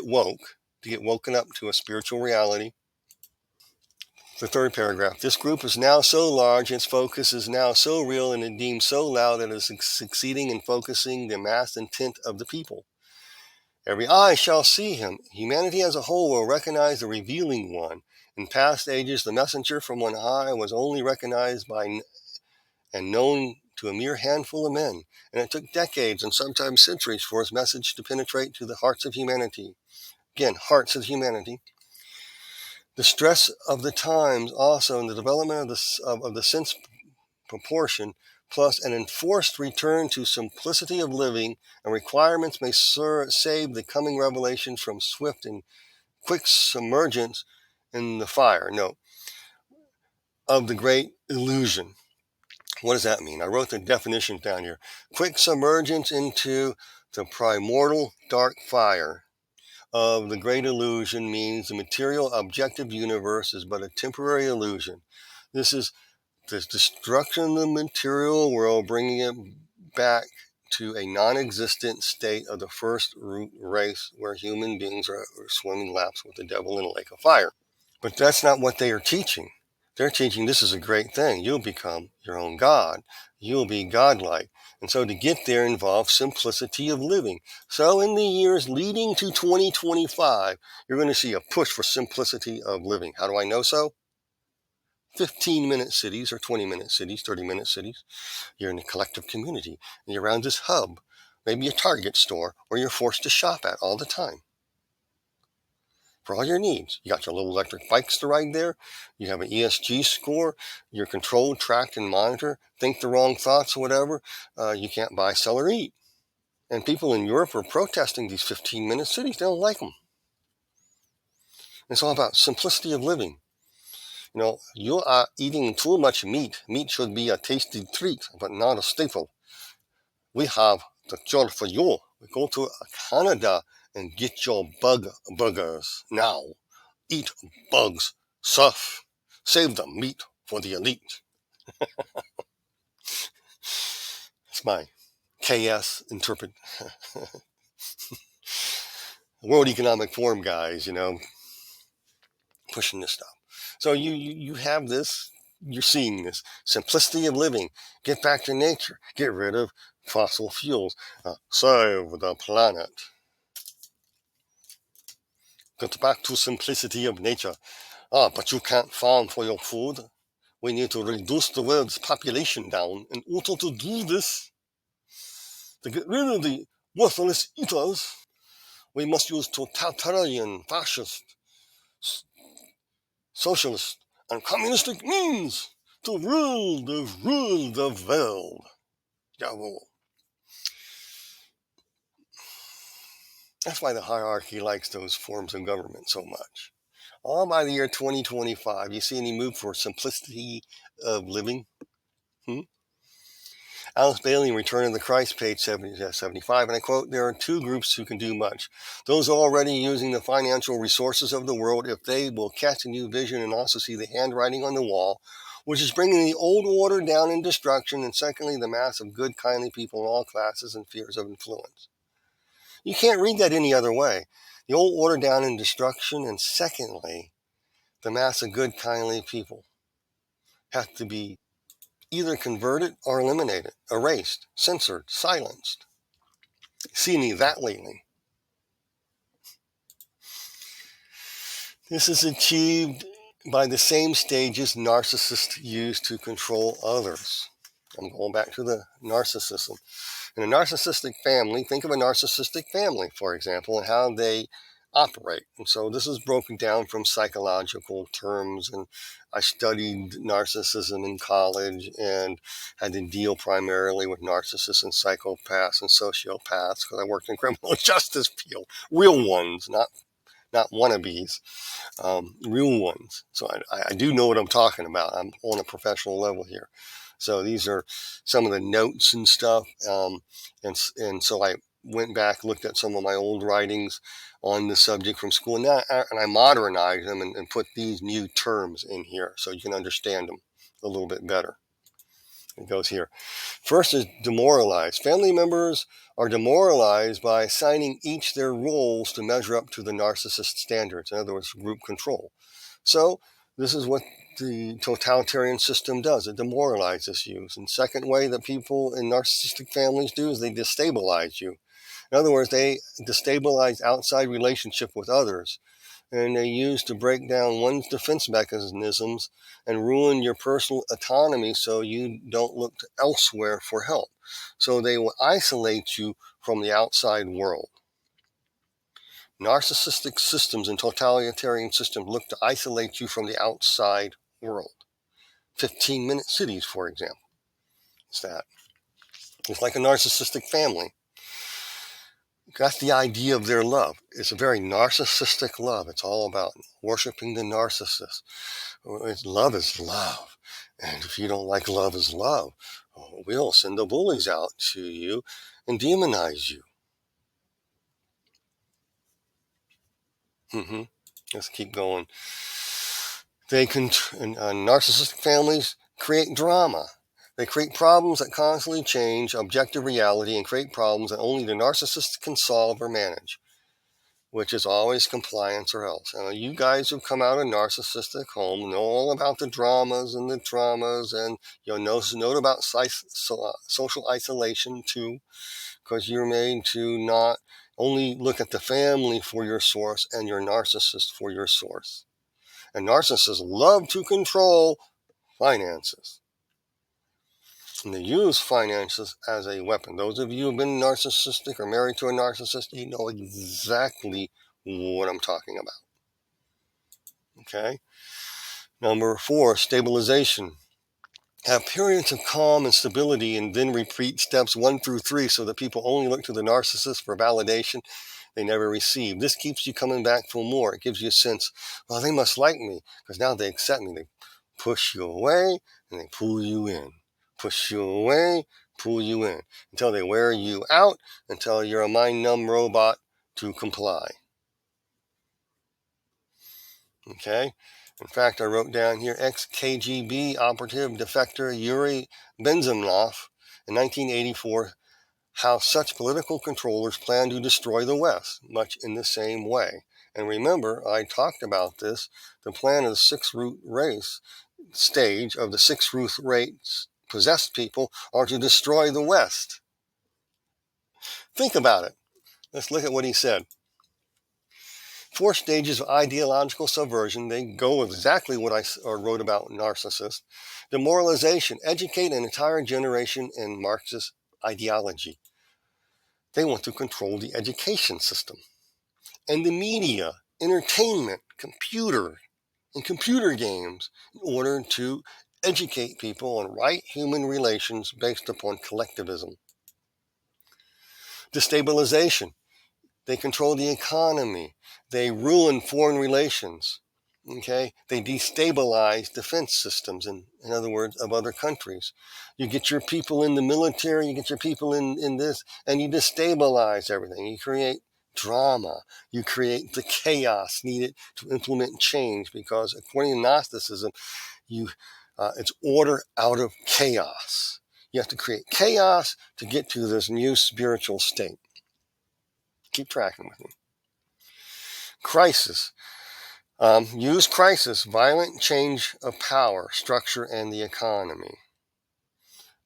woken up to a spiritual reality. The third paragraph. This group is now so large, its focus is now so real, and it deemed so loud that it is succeeding in focusing the mass intent of the people. Every eye shall see him. Humanity as a whole will recognize the revealing one. In past ages, the messenger from on high was only recognized by and known to a mere handful of men, and it took decades and sometimes centuries for his message to penetrate to the hearts of humanity. Again, hearts of humanity. The stress of the times also in the development of the sense proportion, plus an enforced return to simplicity of living and requirements may save the coming revelations from swift and quick submergence in the fire. No, of the great illusion. What does that mean? I wrote the definition down here. Quick submergence into the primordial dark fire of the great illusion means the material objective universe is but a temporary illusion. This is the destruction of the material world, bringing it back to a non-existent state of the first root race, where human beings are swimming laps with the devil in a lake of fire. But that's not what they are teaching. They're teaching this is a great thing. You'll become your own God. You'll be godlike. And so to get there involves simplicity of living. So in the years leading to 2025, you're going to see a push for simplicity of living. How do I know so? 15-minute cities or 20-minute cities, 30-minute cities. You're in a collective community, and you're around this hub, maybe a Target store, where you're forced to shop at all the time for all your needs. You got your little electric bikes to ride there. You have an ESG score. You're controlled, tracked, and monitored. Think the wrong thoughts or whatever. You can't buy, sell, or eat. And people in Europe are protesting these 15-minute cities. They don't like them. It's all about simplicity of living. You know, you are eating too much meat. Meat should be a tasty treat, but not a staple. We have the cure for you. We go to Canada and get your burgers now. Eat bugs, surf. Save the meat for the elite. It's my KS interpret. World Economic Forum guys, you know, pushing this stuff. So you have this, you're seeing this simplicity of living. Get back to nature. Get rid of fossil fuels. Save the planet. Get back to simplicity of nature. But you can't farm for your food. We need to reduce the world's population down. In order to do this, to get rid of the worthless eaters, we must use totalitarian, fascist, socialist, and communistic means to rule the world. Jawohl. That's why the hierarchy likes those forms of government so much. All by the year 2025, you see any move for simplicity of living? Alice Bailey in Return of the Christ, page 75, and I quote, "There are two groups who can do much. Those already using the financial resources of the world, if they will catch a new vision and also see the handwriting on the wall, which is bringing the old order down in destruction, and secondly, the mass of good, kindly people in all classes and spheres of influence." You can't read that any other way. The old order down in destruction, and secondly, the mass of good, kindly people have to be either converted or eliminated, erased, censored, silenced. See any of that lately? This is achieved by the same stages narcissists use to control others. I'm going back to the narcissism. In a narcissistic family, think of a narcissistic family, for example, and how they operate. And so this is broken down from psychological terms, and I studied narcissism in college and had to deal primarily with narcissists and psychopaths and sociopaths because I worked in criminal justice field, real ones, not wannabes, real ones. So I do know what I'm talking about. I'm on a professional level here. So these are some of the notes and stuff. And so I went back, looked at some of my old writings on the subject from school, and I modernized them and put these new terms in here so you can understand them a little bit better. It goes here. First is demoralized. Family members are demoralized by assigning each their roles to measure up to the narcissist standards. In other words, group control. So this is what the totalitarian system does. It demoralizes you. And second way that people in narcissistic families do is they destabilize you. In other words, they destabilize outside relationship with others, and they use to break down one's defense mechanisms and ruin your personal autonomy so you don't look elsewhere for help. So they will isolate you from the outside world. Narcissistic systems and totalitarian systems look to isolate you from the outside world. 15-minute cities, for example. It's that. It's like a narcissistic family. That's the idea of their love. It's a very narcissistic love. It's all about worshiping the narcissist. Love is love. And if you don't like love is love, we'll send the bullies out to you and demonize you. Let's keep going. Narcissistic families create drama. They create problems that constantly change objective reality and create problems that only the narcissist can solve or manage, which is always compliance or else. You guys who come out of narcissistic home know all about the dramas and the traumas, and you'll know about social isolation too, because you're made to not only look at the family for your source and your narcissist for your source. And narcissists love to control finances. And they use finances as a weapon. Those of you who have been narcissistic or married to a narcissist, you know exactly what I'm talking about. Okay? Number 4, stabilization. Have periods of calm and stability and then repeat steps 1 through 3 so that people only look to the narcissist for validation they never receive. This keeps you coming back for more. It gives you a sense, well, they must like me because now they accept me. They push you away and they pull you in. Push you away, pull you in, until they wear you out, until you're a mind-numb robot to comply. Okay? In fact, I wrote down here, ex-KGB operative defector Yuri Bezmenov in 1984, how such political controllers plan to destroy the West, much in the same way. And remember, I talked about this, the plan of the six-root race stage of the six-root race possessed people are to destroy the West. Think about it. Let's look at what he said. 4 stages of ideological subversion. They go exactly what I wrote about narcissists. Demoralization. Educate an entire generation in Marxist ideology. They want to control the education system. And the media, entertainment, computer games in order to educate people on right human relations based upon collectivism. Destabilization. They control the economy. They ruin foreign relations. Okay? They destabilize defense systems, in other words, of other countries. You get your people in the military, you get your people in this, and you destabilize everything. You create drama. You create the chaos needed to implement change, because according to Gnosticism, it's order out of chaos. You have to create chaos to get to this new spiritual state. Keep tracking with me. Crisis. Use crisis, violent change of power, structure, and the economy.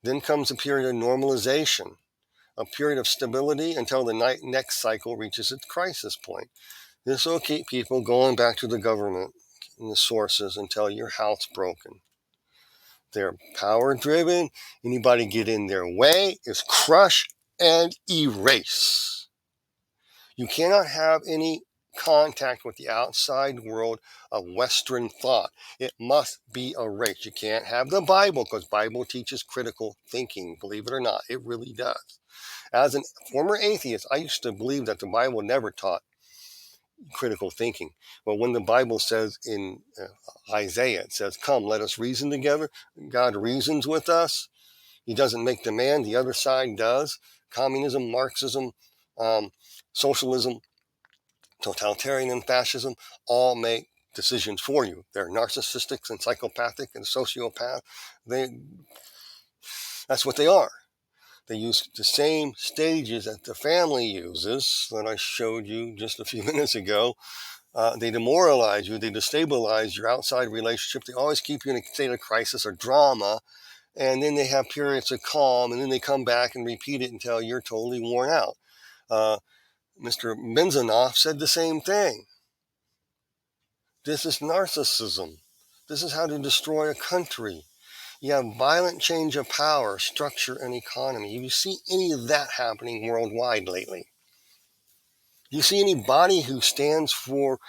Then comes a period of normalization, a period of stability until the next cycle reaches its crisis point. This will keep people going back to the government and the sources until your house broken. They're power-driven. Anybody get in their way is crush and erase. You cannot have any contact with the outside world of Western thought. It must be erased. You can't have the Bible, because Bible teaches critical thinking. Believe it or not, it really does. As a former atheist, I used to believe that the Bible never taught critical thinking. Well, when the Bible says in Isaiah, it says, "Come, let us reason together." God reasons with us. He doesn't make demand. The other side does. Communism, Marxism, socialism, totalitarian and fascism all make decisions for you. They're narcissistic and psychopathic and sociopath. That's what they are. They use the same stages that the family uses that I showed you just a few minutes ago. They demoralize you. They destabilize your outside relationship. They always keep you in a state of crisis or drama. And then they have periods of calm, and then they come back and repeat it until you're totally worn out. Mr. Benzenoff said the same thing. This is narcissism. This is how to destroy a country. You have violent change of power, structure, and economy. You see any of that happening worldwide lately? You see anybody who stands for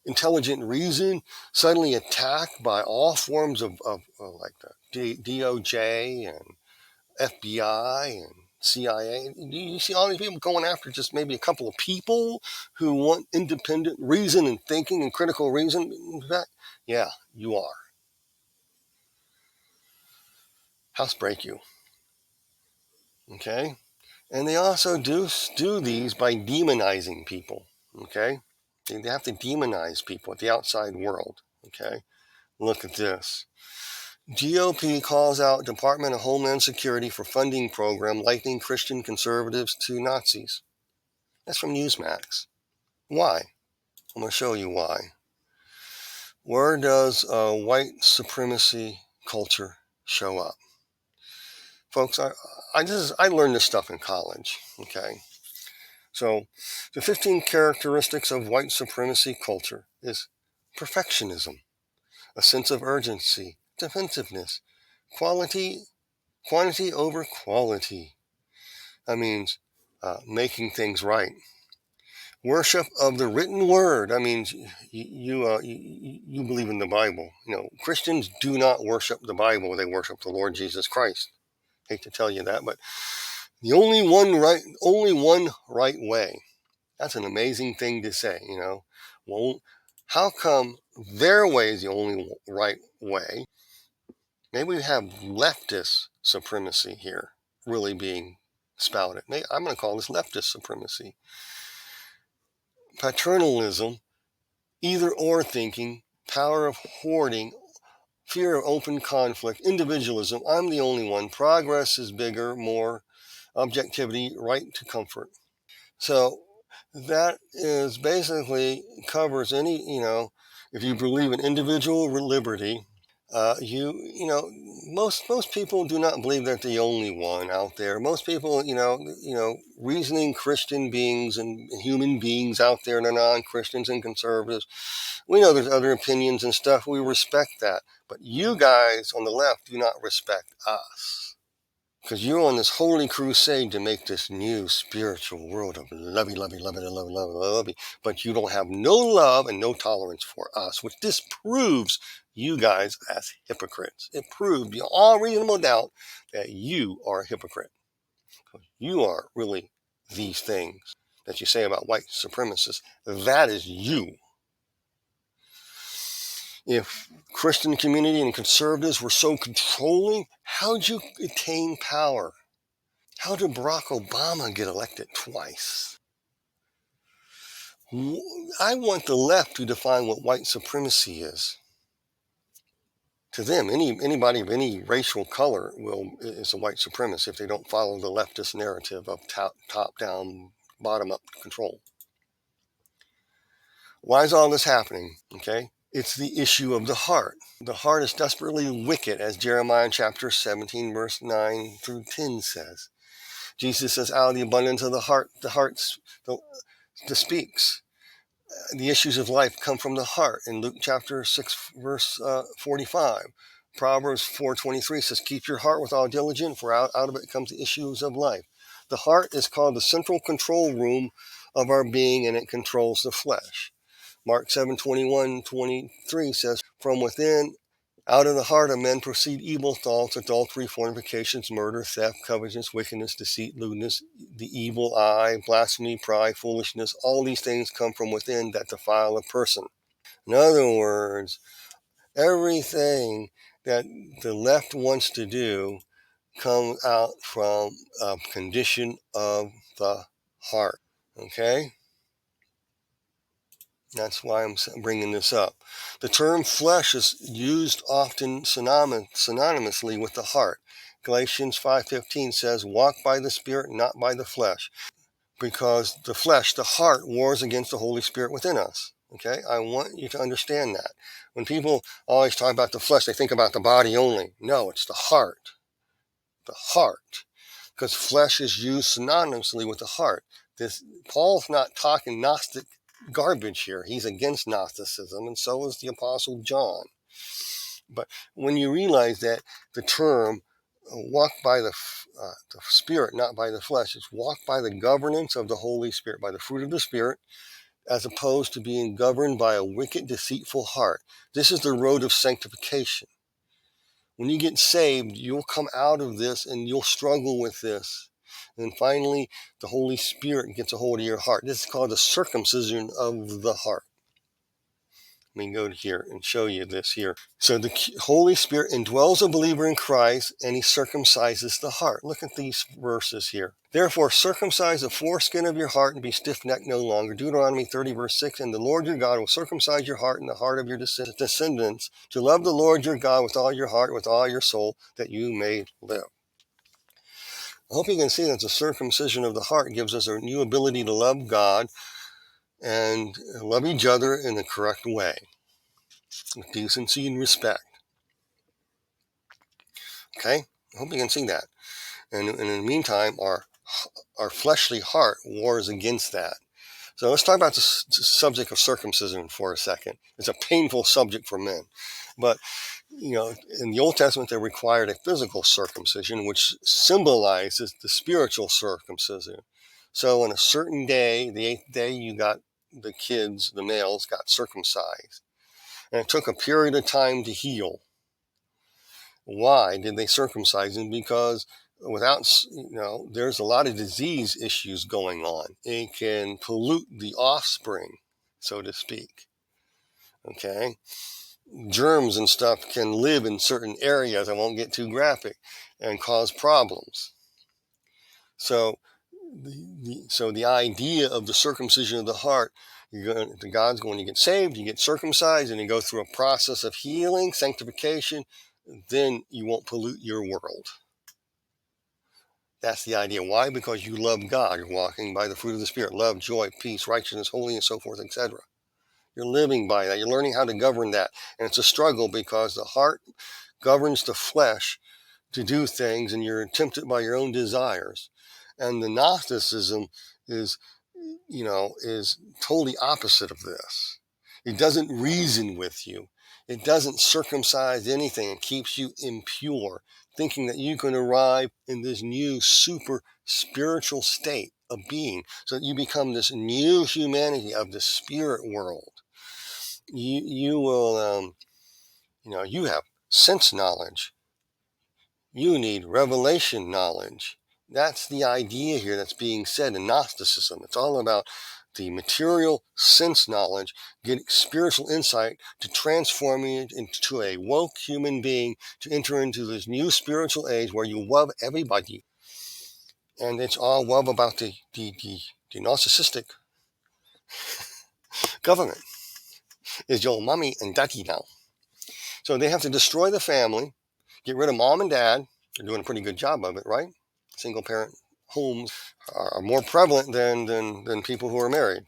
intelligent reason suddenly attacked by all forms of like the DOJ and FBI and CIA? You see all these people going after just maybe a couple of people who want independent reason and thinking and critical reason? In fact, yeah, you are. Housebreak you. Okay? And they also do these by demonizing people. Okay? They have to demonize people at the outside world. Okay? Look at this. GOP calls out Department of Homeland Security for funding program likening Christian conservatives to Nazis. That's from Newsmax. Why? I'm going to show you why. Where does white supremacy culture show up? Folks, I learned this stuff in college, okay? So the 15 characteristics of white supremacy culture is perfectionism, a sense of urgency, defensiveness, quantity over quality. That means making things right. Worship of the written word. That means you believe in the Bible. You know, Christians do not worship the Bible. They worship the Lord Jesus Christ. Hate to tell you that, but the only one right way. That's an amazing thing to say, you know. Well, how come their way is the only right way? Maybe we have leftist supremacy here really being spouted. I'm going to call this leftist supremacy. Paternalism, either or thinking, power of hoarding, fear of open conflict, individualism, I'm the only one, progress is bigger, more, objectivity, right to comfort. So that is basically covers any, you know, if you believe in individual liberty, most people do not believe they're the only one out there. Most people, reasoning Christian beings and human beings out there, and they're non-Christians and conservatives. We know there's other opinions and stuff. We respect that. But you guys on the left do not respect us. Because you're on this holy crusade to make this new spiritual world of lovey, but you don't have no love and no tolerance for us, which disproves you guys as hypocrites. It proves beyond all reasonable doubt that you are a hypocrite. You are really these things that you say about white supremacists. That is you. If Christian community and conservatives were so controlling, how'd you attain power? How did Barack Obama get elected twice? I want the left to define what white supremacy is. To them, anybody of any racial color is a white supremacist if they don't follow the leftist narrative of top-down, bottom-up control. Why is all this happening? Okay, it's the issue of the heart. The heart is desperately wicked, as Jeremiah chapter 17, verse 9 through 10 says. Jesus says, out of the abundance of the heart speaks. The issues of life come from the heart. In Luke chapter 6, verse 45. Proverbs 4:23 says, keep your heart with all diligence, for out of it comes the issues of life. The heart is called the central control room of our being, and it controls the flesh. Mark 7:21-23 says, from within, out of the heart of men proceed evil thoughts, adultery, fornications, murder, theft, covetousness, wickedness, deceit, lewdness, the evil eye, blasphemy, pride, foolishness. All these things come from within that defile a person. In other words, everything that the left wants to do comes out from a condition of the heart. Okay? That's why I'm bringing this up. The term flesh is used often synonymously with the heart. Galatians 5:15 says, walk by the Spirit, not by the flesh. Because the flesh, the heart, wars against the Holy Spirit within us. Okay? I want you to understand that. When people always talk about the flesh, they think about the body only. No, it's the heart. The heart. Because flesh is used synonymously with the heart. Paul's not talking Gnostic garbage here. He's against Gnosticism, and so is the Apostle John. But when you realize that the term walk by the Spirit, not by the flesh, it's walk by the governance of the Holy Spirit, by the fruit of the Spirit, as opposed to being governed by a wicked, deceitful heart. This is the road of sanctification. When you get saved, you'll come out of this and you'll struggle with this. And finally, the Holy Spirit gets a hold of your heart. This is called the circumcision of the heart. Let me go here and show you this here. So the Holy Spirit indwells a believer in Christ, and he circumcises the heart. Look at these verses here. Therefore, circumcise the foreskin of your heart and be stiff-necked no longer. Deuteronomy 30, verse 6, and the Lord your God will circumcise your heart and the heart of your descendants to love the Lord your God with all your heart, with all your soul, that you may live. I hope you can see that the circumcision of the heart gives us a new ability to love God and love each other in the correct way, with decency and respect. Okay? I hope you can see that. And in the meantime, our fleshly heart wars against that. So let's talk about the subject of circumcision for a second. It's a painful subject for men. But, in the Old Testament, they required a physical circumcision, which symbolizes the spiritual circumcision. So on a certain day, the 8th day, you got the kids, the males, got circumcised. And it took a period of time to heal. Why did they circumcise him? Because there's a lot of disease issues going on. It can pollute the offspring, so to speak. Okay? Germs and stuff can live in certain areas, I won't get too graphic, and cause problems. So the idea of the circumcision of the heart, God's going to get saved, you get circumcised, and you go through a process of healing, sanctification, then you won't pollute your world. That's the idea. Why? Because you love God. You're walking by the fruit of the Spirit. Love, joy, peace, righteousness, holiness, so forth, etc. You're living by that. You're learning how to govern that. And it's a struggle because the heart governs the flesh to do things, and you're tempted by your own desires. And the Gnosticism is totally opposite of this. It doesn't reason with you. It doesn't circumcise anything. It keeps you impure, thinking that you can arrive in this new super spiritual state of being, so that you become this new humanity of the spirit world. You will, you have sense knowledge. You need revelation knowledge. That's the idea here that's being said in Gnosticism. It's all about the material sense knowledge, getting spiritual insight to transform you into a woke human being, to enter into this new spiritual age where you love everybody. And it's all love about the narcissistic government. Is your mommy and daddy now. So they have to destroy the family, get rid of mom and dad. They're doing a pretty good job of it, right? Single parent homes are more prevalent than people who are married.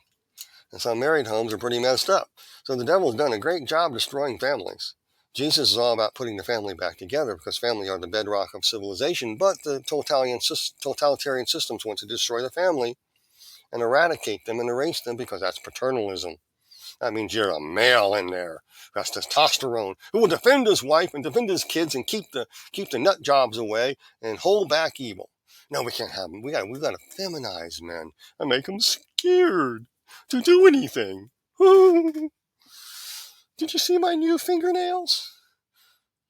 And some married homes are pretty messed up. So the devil's done a great job destroying families. Jesus is all about putting the family back together, because family are the bedrock of civilization. But the totalitarian systems want to destroy the family and eradicate them and erase them, because that's paternalism. That means you're a male in there who has testosterone, who will defend his wife and defend his kids and keep the nut jobs away and hold back evil. No, we can't have them. We got to feminize men and make them scared to do anything. Did you see my new fingernails?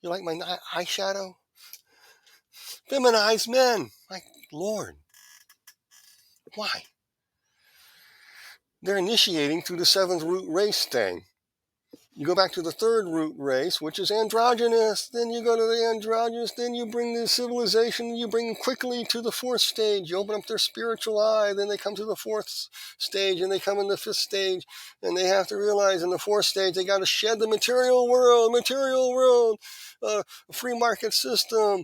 You like my eyeshadow? Feminized men. My Lord. Why? They're initiating through the seventh root race thing. You go back to the third root race, which is androgynous. Then you go to the androgynous. Then you bring the civilization. You bring them quickly to the fourth stage. You open up their spiritual eye. Then they come to the fourth stage, and they come in the fifth stage. And they have to realize in the fourth stage, they got to shed the material world, free market system,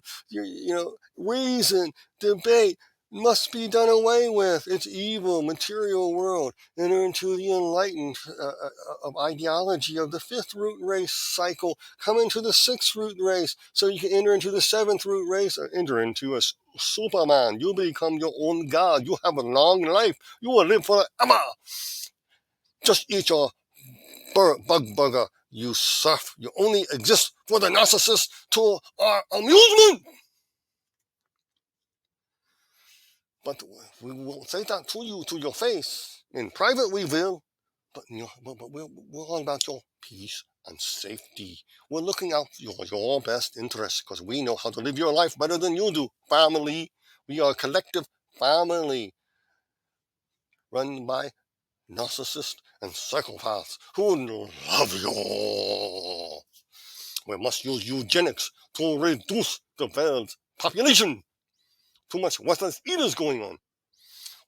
reason, debate. Must be done away with. It's evil, material world. Enter into the enlightened ideology of the fifth root race cycle. Come into the sixth root race so you can enter into the seventh root race or enter into a Superman. You become your own God. You have a long life. You will live forever. Just eat your bug burger. You surf. You only exist for the narcissist to our amusement. But we will say that to you, to your face. In private we will. But we're all about your peace and safety. We're looking out for your best interest because we know how to live your life better than you do. Family. We are a collective family run by narcissists and psychopaths who love you. We must use eugenics to reduce the world's population. Too much worthless eaters going on.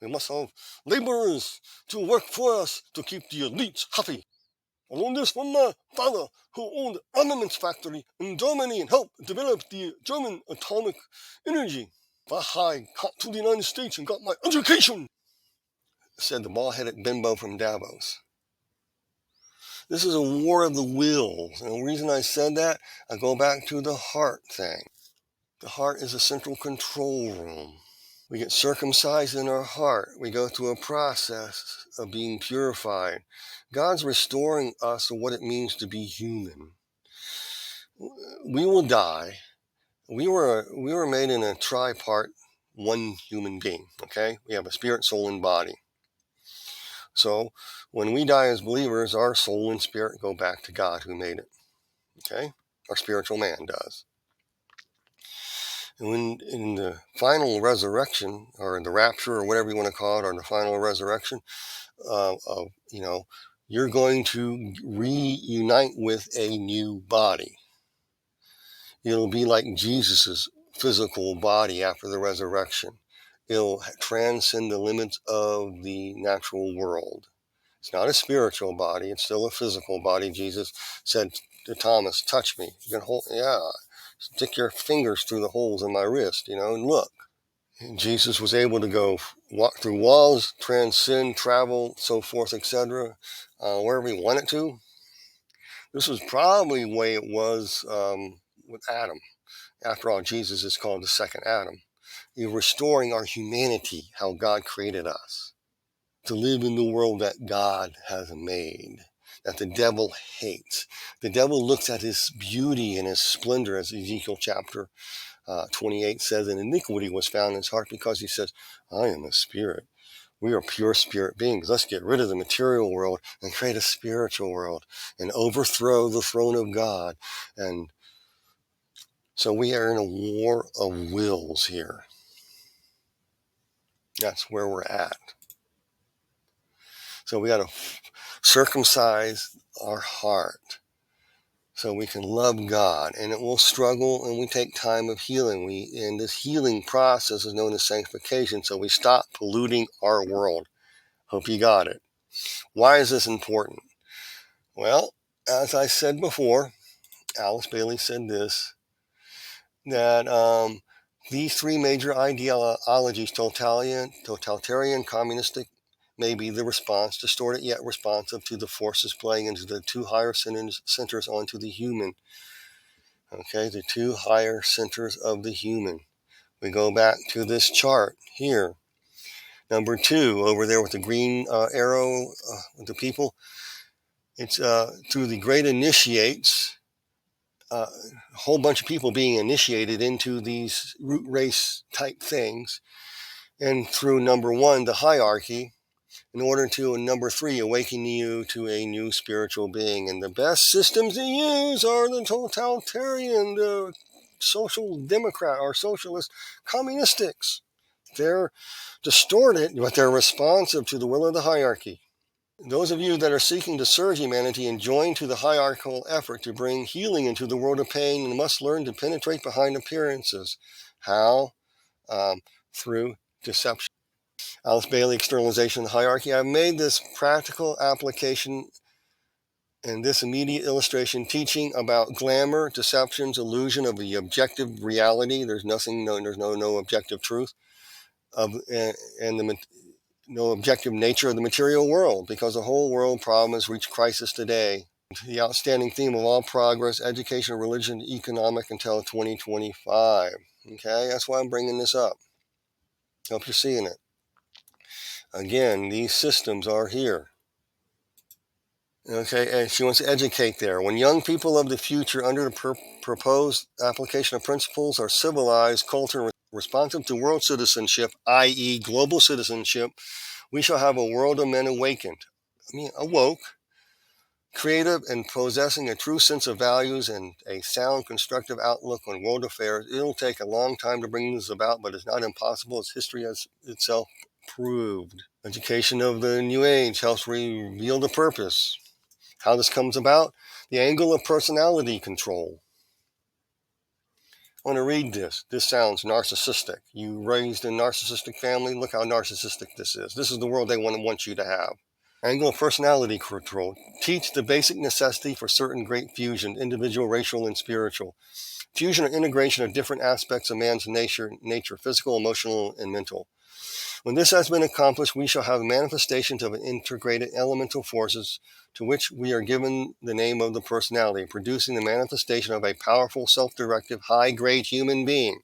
We must have laborers to work for us to keep the elites happy. I learned this from my father, who owned an armaments factory in Germany and helped develop the German atomic energy. I got to the United States and got my education, said the bald-headed bimbo from Davos. This is a war of the wills. And the reason I said that, I go back to the heart thing. The heart is a central control room. We get circumcised in our heart. We go through a process of being purified. God's restoring us to what it means to be human. We will die. We were made in a tripart, one human being, okay? We have a spirit, soul, and body. So when we die as believers, our soul and spirit go back to God who made it, okay? Our spiritual man does. And when in the final resurrection, or in the rapture, or whatever you want to call it, or the final resurrection, you're going to reunite with a new body. It'll be like Jesus's physical body after the resurrection. It'll transcend the limits of the natural world. It's not a spiritual body. It's still a physical body. Jesus said to Thomas, touch me. You can hold, stick your fingers through the holes in my wrist, and look. And Jesus was able to walk through walls, transcend, travel, so forth, etc., wherever he wanted to. This was probably the way it was with Adam. After all, Jesus is called the second Adam. He's restoring our humanity, how God created us, to live in the world that God has made, that the devil hates. The devil looks at his beauty and his splendor, as Ezekiel chapter 28 says, and iniquity was found in his heart because he says, I am a spirit. We are pure spirit beings. Let's get rid of the material world and create a spiritual world and overthrow the throne of God. And so we are in a war of wills here. That's where we're at. So we got to circumcise our heart so we can love God. And it will struggle, and we take time of healing. And this healing process is known as sanctification, so we stop polluting our world. Hope you got it. Why is this important? Well, as I said before, Alice Bailey said this, that these three major ideologies, totalitarian, communistic, may be the response, distorted yet responsive to the forces playing into the two higher centers onto the human. Okay, the two higher centers of the human. We go back to this chart here. Number 2, over there with the green arrow with the people. It's through the great initiates, a whole bunch of people being initiated into these root race type things. And through number 1, the hierarchy, in order to, number 3, awaken you to a new spiritual being. And the best systems to use are the totalitarian, the social democrat, or socialist communistics. They're distorted, but they're responsive to the will of the hierarchy. Those of you that are seeking to serve humanity and join to the hierarchical effort to bring healing into the world of pain must learn to penetrate behind appearances. How? Through deception. Alice Bailey, Externalization of the Hierarchy. I've made this practical application in this immediate illustration, teaching about glamour, deceptions, illusion of the objective reality. There's nothing, there's no objective truth of, and the no objective nature of the material world, because the whole world problem has reached crisis today. The outstanding theme of all progress, education, religion, economic until 2025. Okay, that's why I'm bringing this up. Hope you're seeing it. Again, these systems are here. Okay, and she wants to educate there. When young people of the future, under the proposed application of principles, are civilized, culture, responsive to world citizenship, i.e. global citizenship, we shall have a world of men awakened. Awoke, creative and possessing a true sense of values and a sound, constructive outlook on world affairs. It'll take a long time to bring this about, but it's not impossible, as history has itself proved. Education of the New Age helps reveal the purpose. How this comes about? The angle of personality control. I want to read this. This sounds narcissistic. You raised in a narcissistic family, look how narcissistic this is. This is the world they want you to have. Angle of personality control. Teach the basic necessity for certain great fusion, individual, racial, and spiritual. Fusion or integration of different aspects of man's nature, physical, emotional, and mental. When this has been accomplished, we shall have manifestations of integrated elemental forces to which we are given the name of the personality, producing the manifestation of a powerful, self-directive, high-grade human being.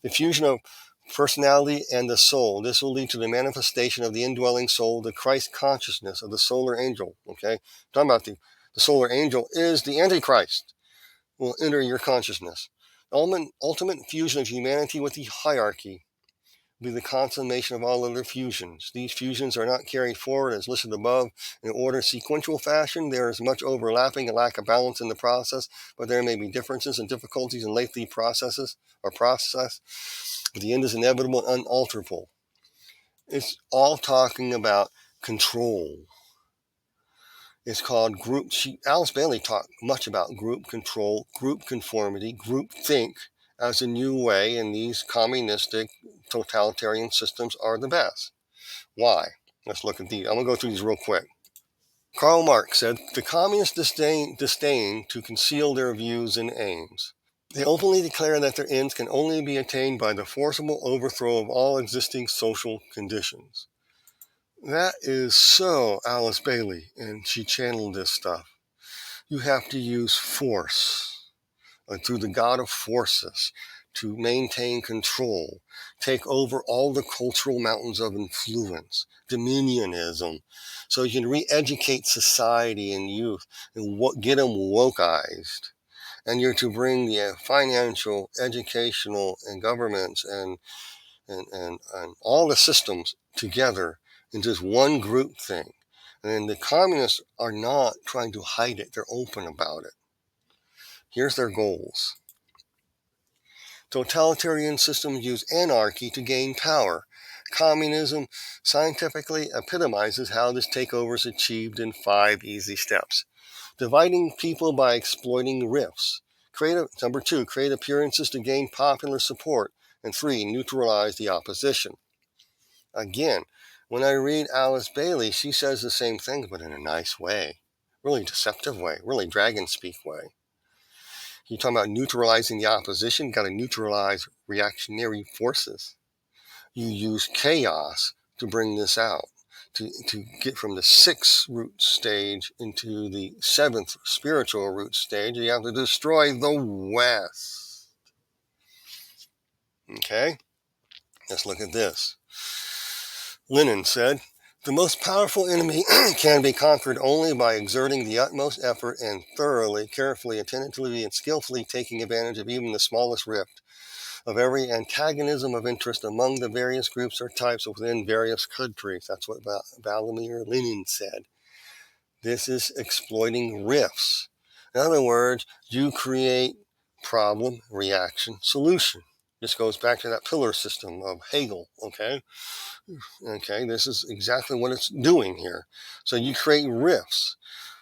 The fusion of personality and the soul. This will lead to the manifestation of the indwelling soul, the Christ consciousness of the solar angel. Okay, talking about the solar angel is the Antichrist. Will enter your consciousness. Ultimate fusion of humanity with the hierarchy will be the consummation of all other fusions. These fusions are not carried forward as listed above in order sequential fashion. There is much overlapping and lack of balance in the process, but there may be differences and difficulties in lengthy process, but the end is inevitable and unalterable. It's all talking about control. It's called group. Alice Bailey talked much about group control, group conformity, group think as a new way, and these communistic totalitarian systems are the best. Why? Let's look at these. I'm going to go through these real quick. Karl Marx said, the communists disdain to conceal their views and aims. They openly declare that their ends can only be attained by the forcible overthrow of all existing social conditions. That is so Alice Bailey, and she channeled this stuff. You have to use force through the God of forces to maintain control, take over all the cultural mountains of influence, dominionism, so you can re-educate society and youth and get them wokeized. And you're to bring the financial, educational, and governments and all the systems together into this one group thing. And the communists are not trying to hide it. They're open about it. Here's their goals. Totalitarian systems use anarchy to gain power. Communism scientifically epitomizes how this takeover is achieved in 5 easy steps. Dividing people by exploiting rifts. Number 2, create appearances to gain popular support. And 3, neutralize the opposition. Again, when I read Alice Bailey, she says the same thing, but in a nice way. Really deceptive way. Really dragon speak way. You're talking about neutralizing the opposition. You've got to neutralize reactionary forces. You use chaos to bring this out. To get from the 6th root stage into the 7th spiritual root stage, you have to destroy the West. Okay? Let's look at this. Lenin said, the most powerful enemy can be conquered only by exerting the utmost effort and thoroughly, carefully, attentively, and skillfully taking advantage of even the smallest rift. of every antagonism of interest among the various groups or types within various countries. That's what Vladimir Lenin said. This is exploiting rifts. In other words, you create problem, reaction, solution. This goes back to that pillar system of Hegel, okay? Okay, this is exactly what it's doing here. So you create rifts,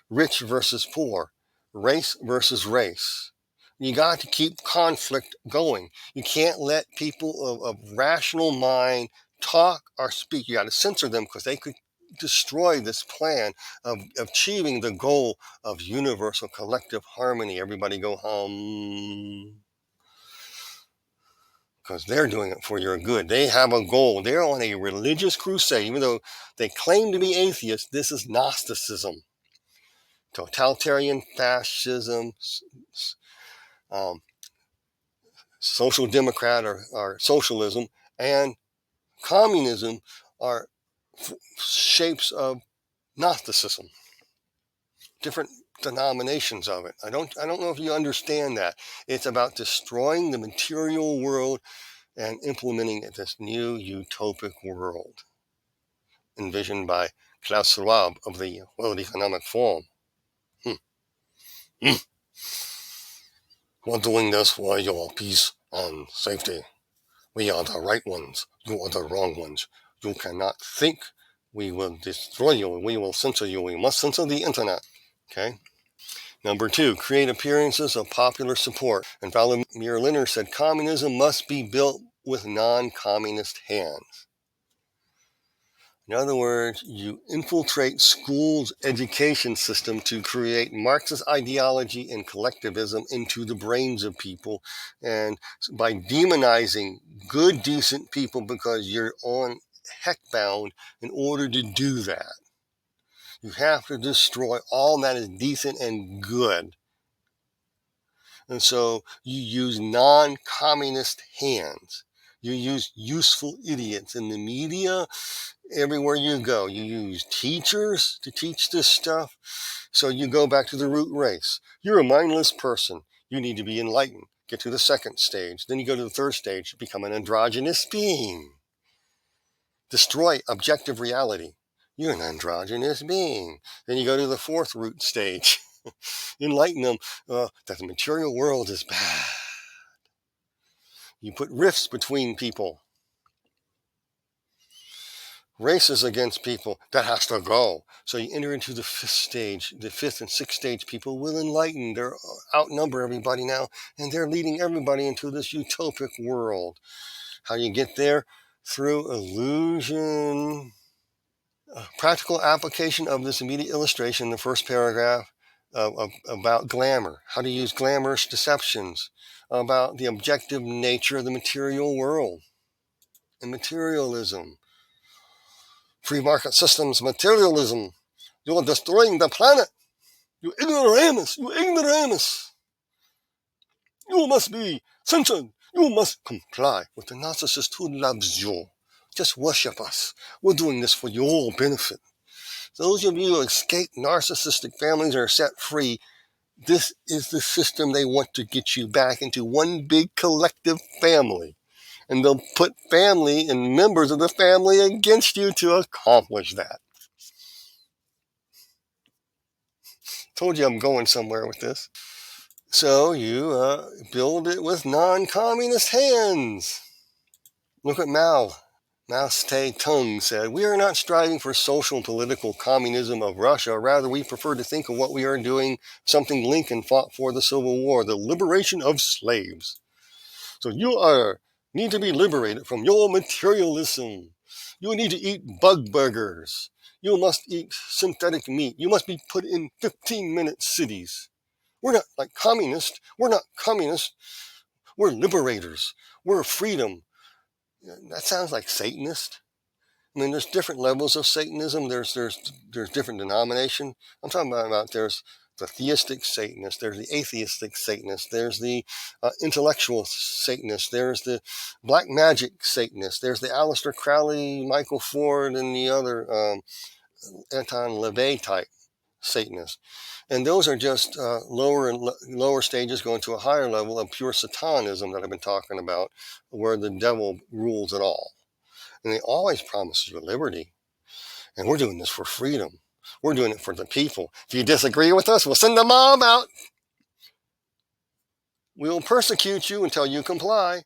rich versus poor, race versus race. You got to keep conflict going. You can't let people of rational mind talk or speak. You got to censor them because they could destroy this plan of achieving the goal of universal collective harmony. Everybody go hum. Because they're doing it for your good. They have a goal. They're on a religious crusade. Even though they claim to be atheists, this is Gnosticism. Totalitarian fascism, social democrat or socialism, and communism are shapes of Gnosticism. Different denominations of it. I don't know if you understand that. It's about destroying the material world and implementing this new utopic world envisioned by Klaus Schwab of the World Economic Forum. We're doing this for your peace and safety. We are the right ones. You are the wrong ones. You cannot think. We will destroy you. We will censor you. We must censor the internet. Okay? Number 2, create appearances of popular support. And Vladimir Lenin said communism must be built with non-communist hands. In other words, you infiltrate schools' education system to create Marxist ideology and collectivism into the brains of people, and by demonizing good, decent people because you're on heck bound in order to do that. You have to destroy all that is decent and good. And so you use non-communist hands. You use useful idiots in the media. Everywhere you go, you use teachers to teach this stuff. So you go back to the root race. You're a mindless person. You need to be enlightened. Get to the second stage. Then you go to the third stage, become an androgynous being. Destroy objective reality. You're an androgynous being. Then you go to the fourth root stage. Enlighten them that the material world is bad. You put rifts between people. Races against people. That has to go. So you enter into the fifth stage. The fifth and sixth stage people will enlighten. They're outnumber everybody now, and they're leading everybody into this utopic world. How you get there? Through illusion. A practical application of this immediate illustration, the first paragraph, about glamour, how to use glamorous deceptions, about the objective nature of the material world and materialism. Free market systems, materialism. You're destroying the planet. You ignoramus, you ignoramus. You must be censored. You must comply with the narcissist who loves you. Just worship us. We're doing this for your benefit. Those of you who escape narcissistic families are set free. This is the system they want to get you back into one big collective family. And they'll put family and members of the family against you to accomplish that. Told you I'm going somewhere with this. So you build it with non-communist hands. Look at Mao. Mao Zedong said, "We are not striving for social and political communism of Russia. Rather, we prefer to think of what we are doing, something Lincoln fought for the Civil War, the liberation of slaves. So you need to be liberated from your materialism. You need to eat bug burgers. You must eat synthetic meat. You must be put in 15-minute cities. We're not like communists. We're not communists. We're liberators. We're freedom." That sounds like Satanist. I mean, there's different levels of Satanism. There's different denominations. I'm talking about there's the theistic Satanist, there's the atheistic Satanist, there's the intellectual Satanist, there's the black magic Satanist, there's the Aleister Crowley, Michael Ford, and the other Anton LaVey type Satanists. And those are just lower stages going to a higher level of pure Satanism that I've been talking about, where the devil rules it all. And they always promise you liberty. And we're doing this for freedom. We're doing it for the people. If you disagree with us, we'll send the mob out. We will persecute you until you comply.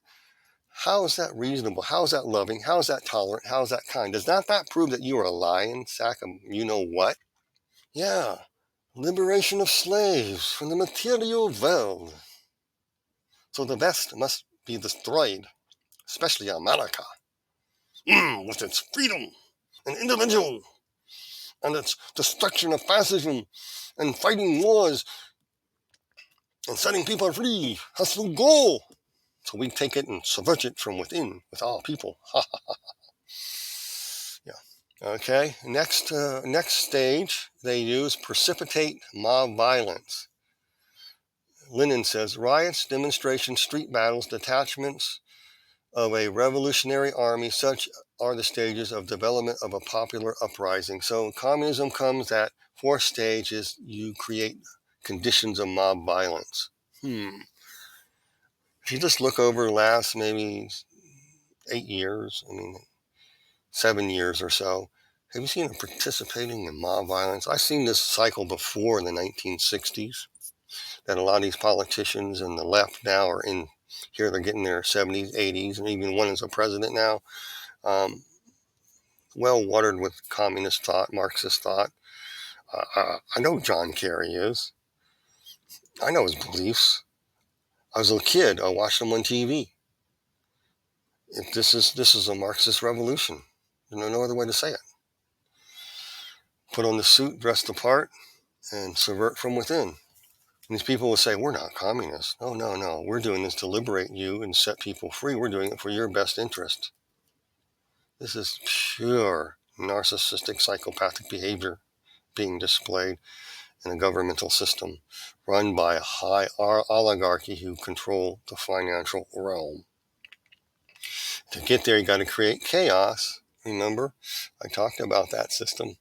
How is that reasonable? How is that loving? How is that tolerant? How is that kind? Does not that prove that you are a lying sack of you know what? Yeah. Liberation of slaves from the material world. So the best must be destroyed, especially America, with its freedom and individual and its destruction of fascism and fighting wars and setting people free has the goal. So we take it and subvert it from within with all people. Yeah. Okay. Next stage they use precipitate mob violence. Lenin says riots, demonstrations, street battles, detachments of a revolutionary army, such are the stages of development of a popular uprising. So communism comes at fourth stage is you create conditions of mob violence. If you just look over the last maybe 8 years, 7 years or so, have you seen them participating in mob violence? I've seen this cycle before in the 1960s, that a lot of these politicians and the left now are in here, they're getting their 70s, 80s, and even one is a president now, well watered with communist thought, Marxist thought. I know John Kerry is. I know his beliefs. I was a kid. I watched him on TV. This is a Marxist revolution. There's no other way to say it. Put on the suit, dress the part, and subvert from within. And these people will say, we're not communists. No. We're doing this to liberate you and set people free. We're doing it for your best interest. This is pure narcissistic psychopathic behavior being displayed in a governmental system run by a high oligarchy who control the financial realm. To get there, you got to create chaos. Remember, I talked about that system.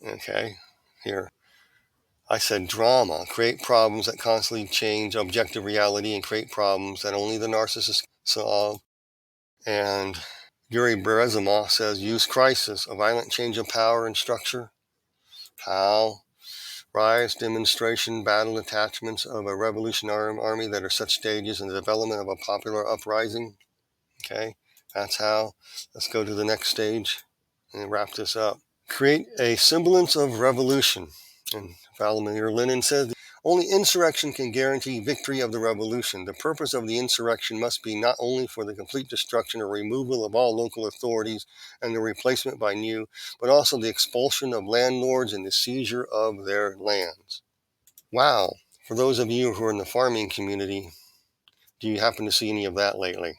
Okay, here. I said drama, create problems that constantly change objective reality and create problems that only the narcissist can solve. And Yuri Beresimov says, use crisis, a violent change of power and structure. How? Riots, demonstration, battle, attachments of a revolutionary army that are such stages in the development of a popular uprising. Okay, that's how. Let's go to the next stage and wrap this up. Create a semblance of revolution. And Vladimir Lenin says, only insurrection can guarantee victory of the revolution. The purpose of the insurrection must be not only for the complete destruction or removal of all local authorities and the replacement by new, but also the expulsion of landlords and the seizure of their lands. Wow. For those of you who are in the farming community, do you happen to see any of that lately?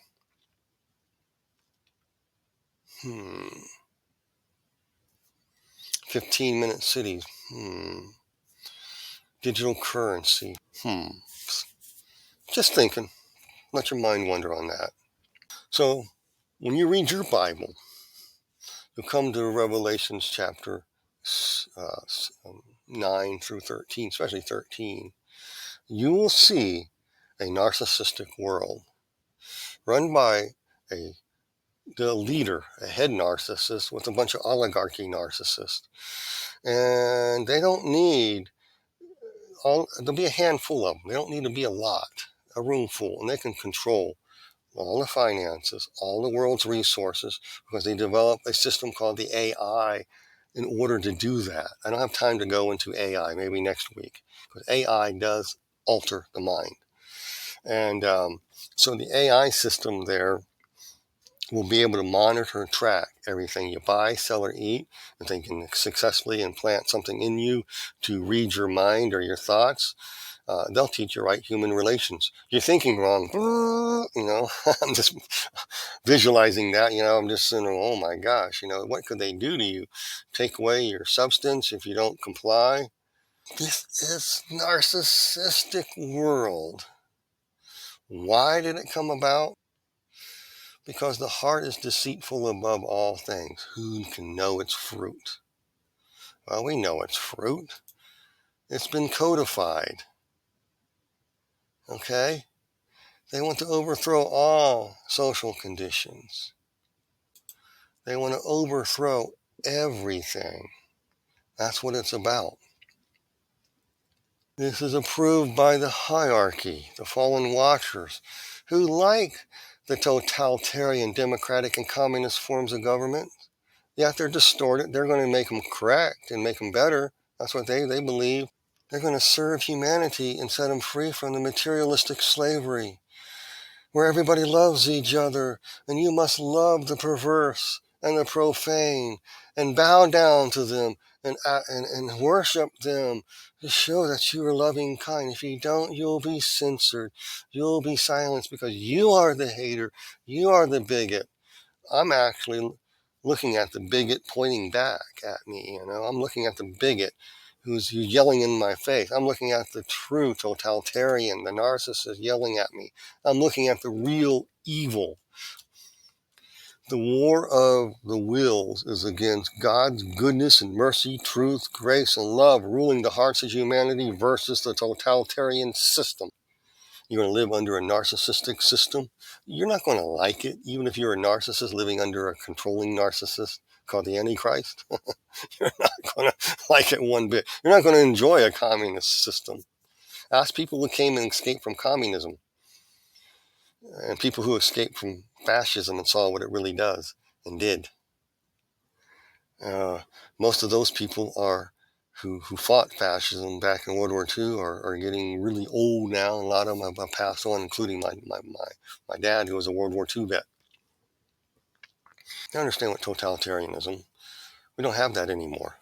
15-minute cities. Digital currency. Just thinking. Let your mind wander on that. So, when you read your Bible, you come to Revelations chapter 9 through 13, especially 13, you will see a narcissistic world run by the leader, a head narcissist with a bunch of oligarchy narcissists. And they don't need there'll be a handful of them. They don't need to be a lot, a room full, and they can control all the finances, all the world's resources, because they develop a system called the AI in order to do that. I don't have time to go into AI, maybe next week, because AI does alter the mind. And so the AI system there will be able to monitor and track everything you buy, sell, or eat. If they can successfully implant something in you to read your mind or your thoughts, they'll teach you right human relations. You're thinking wrong, I'm just visualizing that, I'm just saying, oh my gosh, what could they do to you? Take away your substance if you don't comply? This is narcissistic world. Why did it come about? Because the heart is deceitful above all things. Who can know its fruit? Well, we know it's fruit. It's been codified. Okay? They want to overthrow all social conditions. They want to overthrow everything. That's what it's about. This is approved by the hierarchy, the fallen watchers, who like the totalitarian, democratic, and communist forms of government. Yet they're distorted. They're going to make them correct and make them better. That's what they believe. They're going to serve humanity and set them free from the materialistic slavery, where everybody loves each other, and you must love the perverse and the profane, and bow down to them, and worship them to show that you are loving kind. If you don't, you'll be censored. You'll be silenced because you are the hater. You are the bigot. I'm actually looking at the bigot pointing back at me. I'm looking at the bigot who's yelling in my face. I'm looking at the true totalitarian, the narcissist yelling at me. I'm looking at the real evil. The war of the wills is against God's goodness and mercy, truth, grace, and love ruling the hearts of humanity versus the totalitarian system. You're going to live under a narcissistic system. You're not going to like it, even if you're a narcissist living under a controlling narcissist called the Antichrist. You're not going to like it one bit. You're not going to enjoy a communist system. Ask people who came and escaped from communism and people who escaped from fascism and saw what it really does and did. Most of those people who fought fascism back in World War II are getting really old now. A lot of them have passed on, including my dad, who was a World War II vet. You understand what totalitarianism? We don't have that anymore.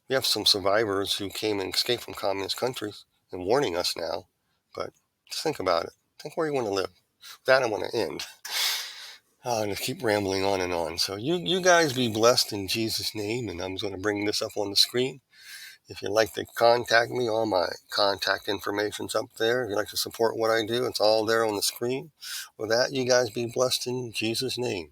We have some survivors who came and escaped from communist countries and warning us now. But just think about it. Think where you want to live. With that, I want to end. I'm going to keep rambling on and on. So you guys be blessed in Jesus' name, and I'm going to bring this up on the screen. If you'd like to contact me, all my contact information's up there. If you'd like to support what I do, it's all there on the screen. With that, you guys be blessed in Jesus' name.